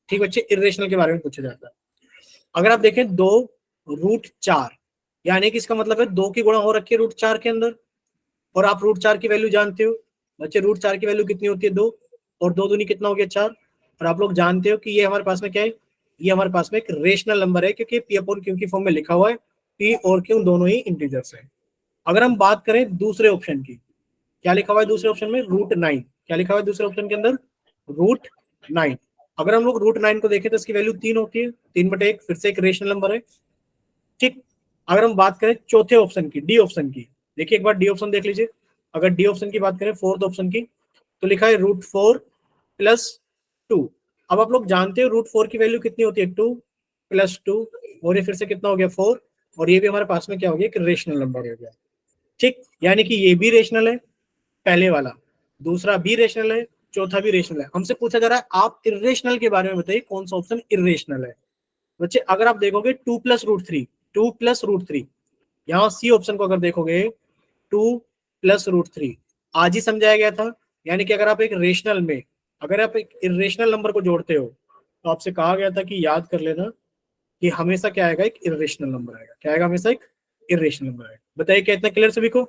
Speaker 1: ठीक बच्चे? इरेशनल के बारे में पूछा जाता है। अगर आप देखें 2√4, यानी कि इसका मतलब है 2 की गुणा हो रखी है √4 के अंदर, और आप √4 की वैल्यू जानते हो बच्चे, √4 की वैल्यू कितनी होती है 2, और 2 दूनी कितना हो गया 4, और आप लोग जानते हो कि ये हमारे पास में क्या है, ये हमारे पास में एक रेशनल नंबर है, क्योंकि पी अपॉन क्यू की फॉर्म में लिखा हुआ है, पी और क्यू दोनों ही इंटीजर्स है। अगर हम बात करें दूसरे ऑप्शन की, क्या लिखा हुआ है दूसरे ऑप्शन में, √9, क्या लिखा हुआ है दूसरे ऑप्शन के अंदर, √9। अगर हम लोग √9 को देखें तो इसकी वैल्यू 3 होती है, 3/1, फिर से एक रेशनल नंबर है, ठीक? अगर हम बात करें चौथे ऑप्शन की, डी ऑप्शन की, देखिए एक बार डी ऑप्शन देख लीजिए। अगर डी ऑप्शन की बात करें, फोर्थ ऑप्शन की, तो लिखा है √4 + 2। अब आप लोग जानते हो √4 की वैल्यू कितनी होती है, 2 + 2, और ये फिर से कितना हो गया 4, और ये भी हमारे पास में क्या हो गया, एक रेशनल नंबर हो गया, ठीक? यानी कि ये भी रेशनल है पहले वाला, दूसरा भी रेशनल है, चौथा भी रेशनल है। हमसे पूछा जा रहा है आप इरेशनल के बारे में बताइए कौन सा ऑप्शन इरेशनल है। बच्चे अगर आप देखोगे 2+√3 यहाँ सी ऑप्शन को अगर देखोगे 2+√3 आज ही समझाया गया था। यानी कि अगर आप एक रेशनल में अगर आप एक इरेशनल नंबर को जोड़ते हो तो आपसे कहा गया था कि याद कर लेना कि हमेशा क्या आएगा, एक इरेशनल नंबर आएगा। क्या आएगा? हमेशा एक इरेशनल नंबर आएगा। बताइए क्या इतना क्लियर सभी को?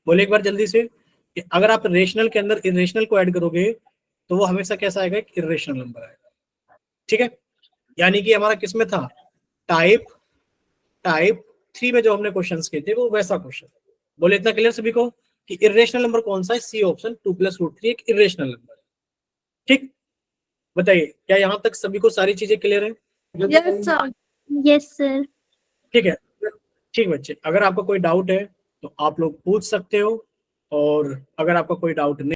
Speaker 1: बोले एक बार जल्दी से कि अगर आप रेशनल के अंदर इरेशनल को ऐड करोगे तो वो हमेशा कैसा आएगा? एक इरेशनल नंबर आएगा। ठीक है, यानी कि हमारा किसमें था? टाइप 3 में जो हमने क्वेश्चंस किए थे वो वैसा क्वेश्चन। बोले इतना क्लियर सभी को कि इरेशनल नंबर कौन सा है? सी ऑप्शन 2+√3 एक इरेशनल नंबर है। ठीक, बताइए क्या यहाँ तक सभी को सारी चीजें क्लियर है?
Speaker 3: Yes sir.
Speaker 4: Yes sir.
Speaker 1: ठीक है, ठीक बच्चे, अगर आपका कोई डाउट है तो आप लोग पूछ सकते हो, और अगर आपका कोई डाउट नहीं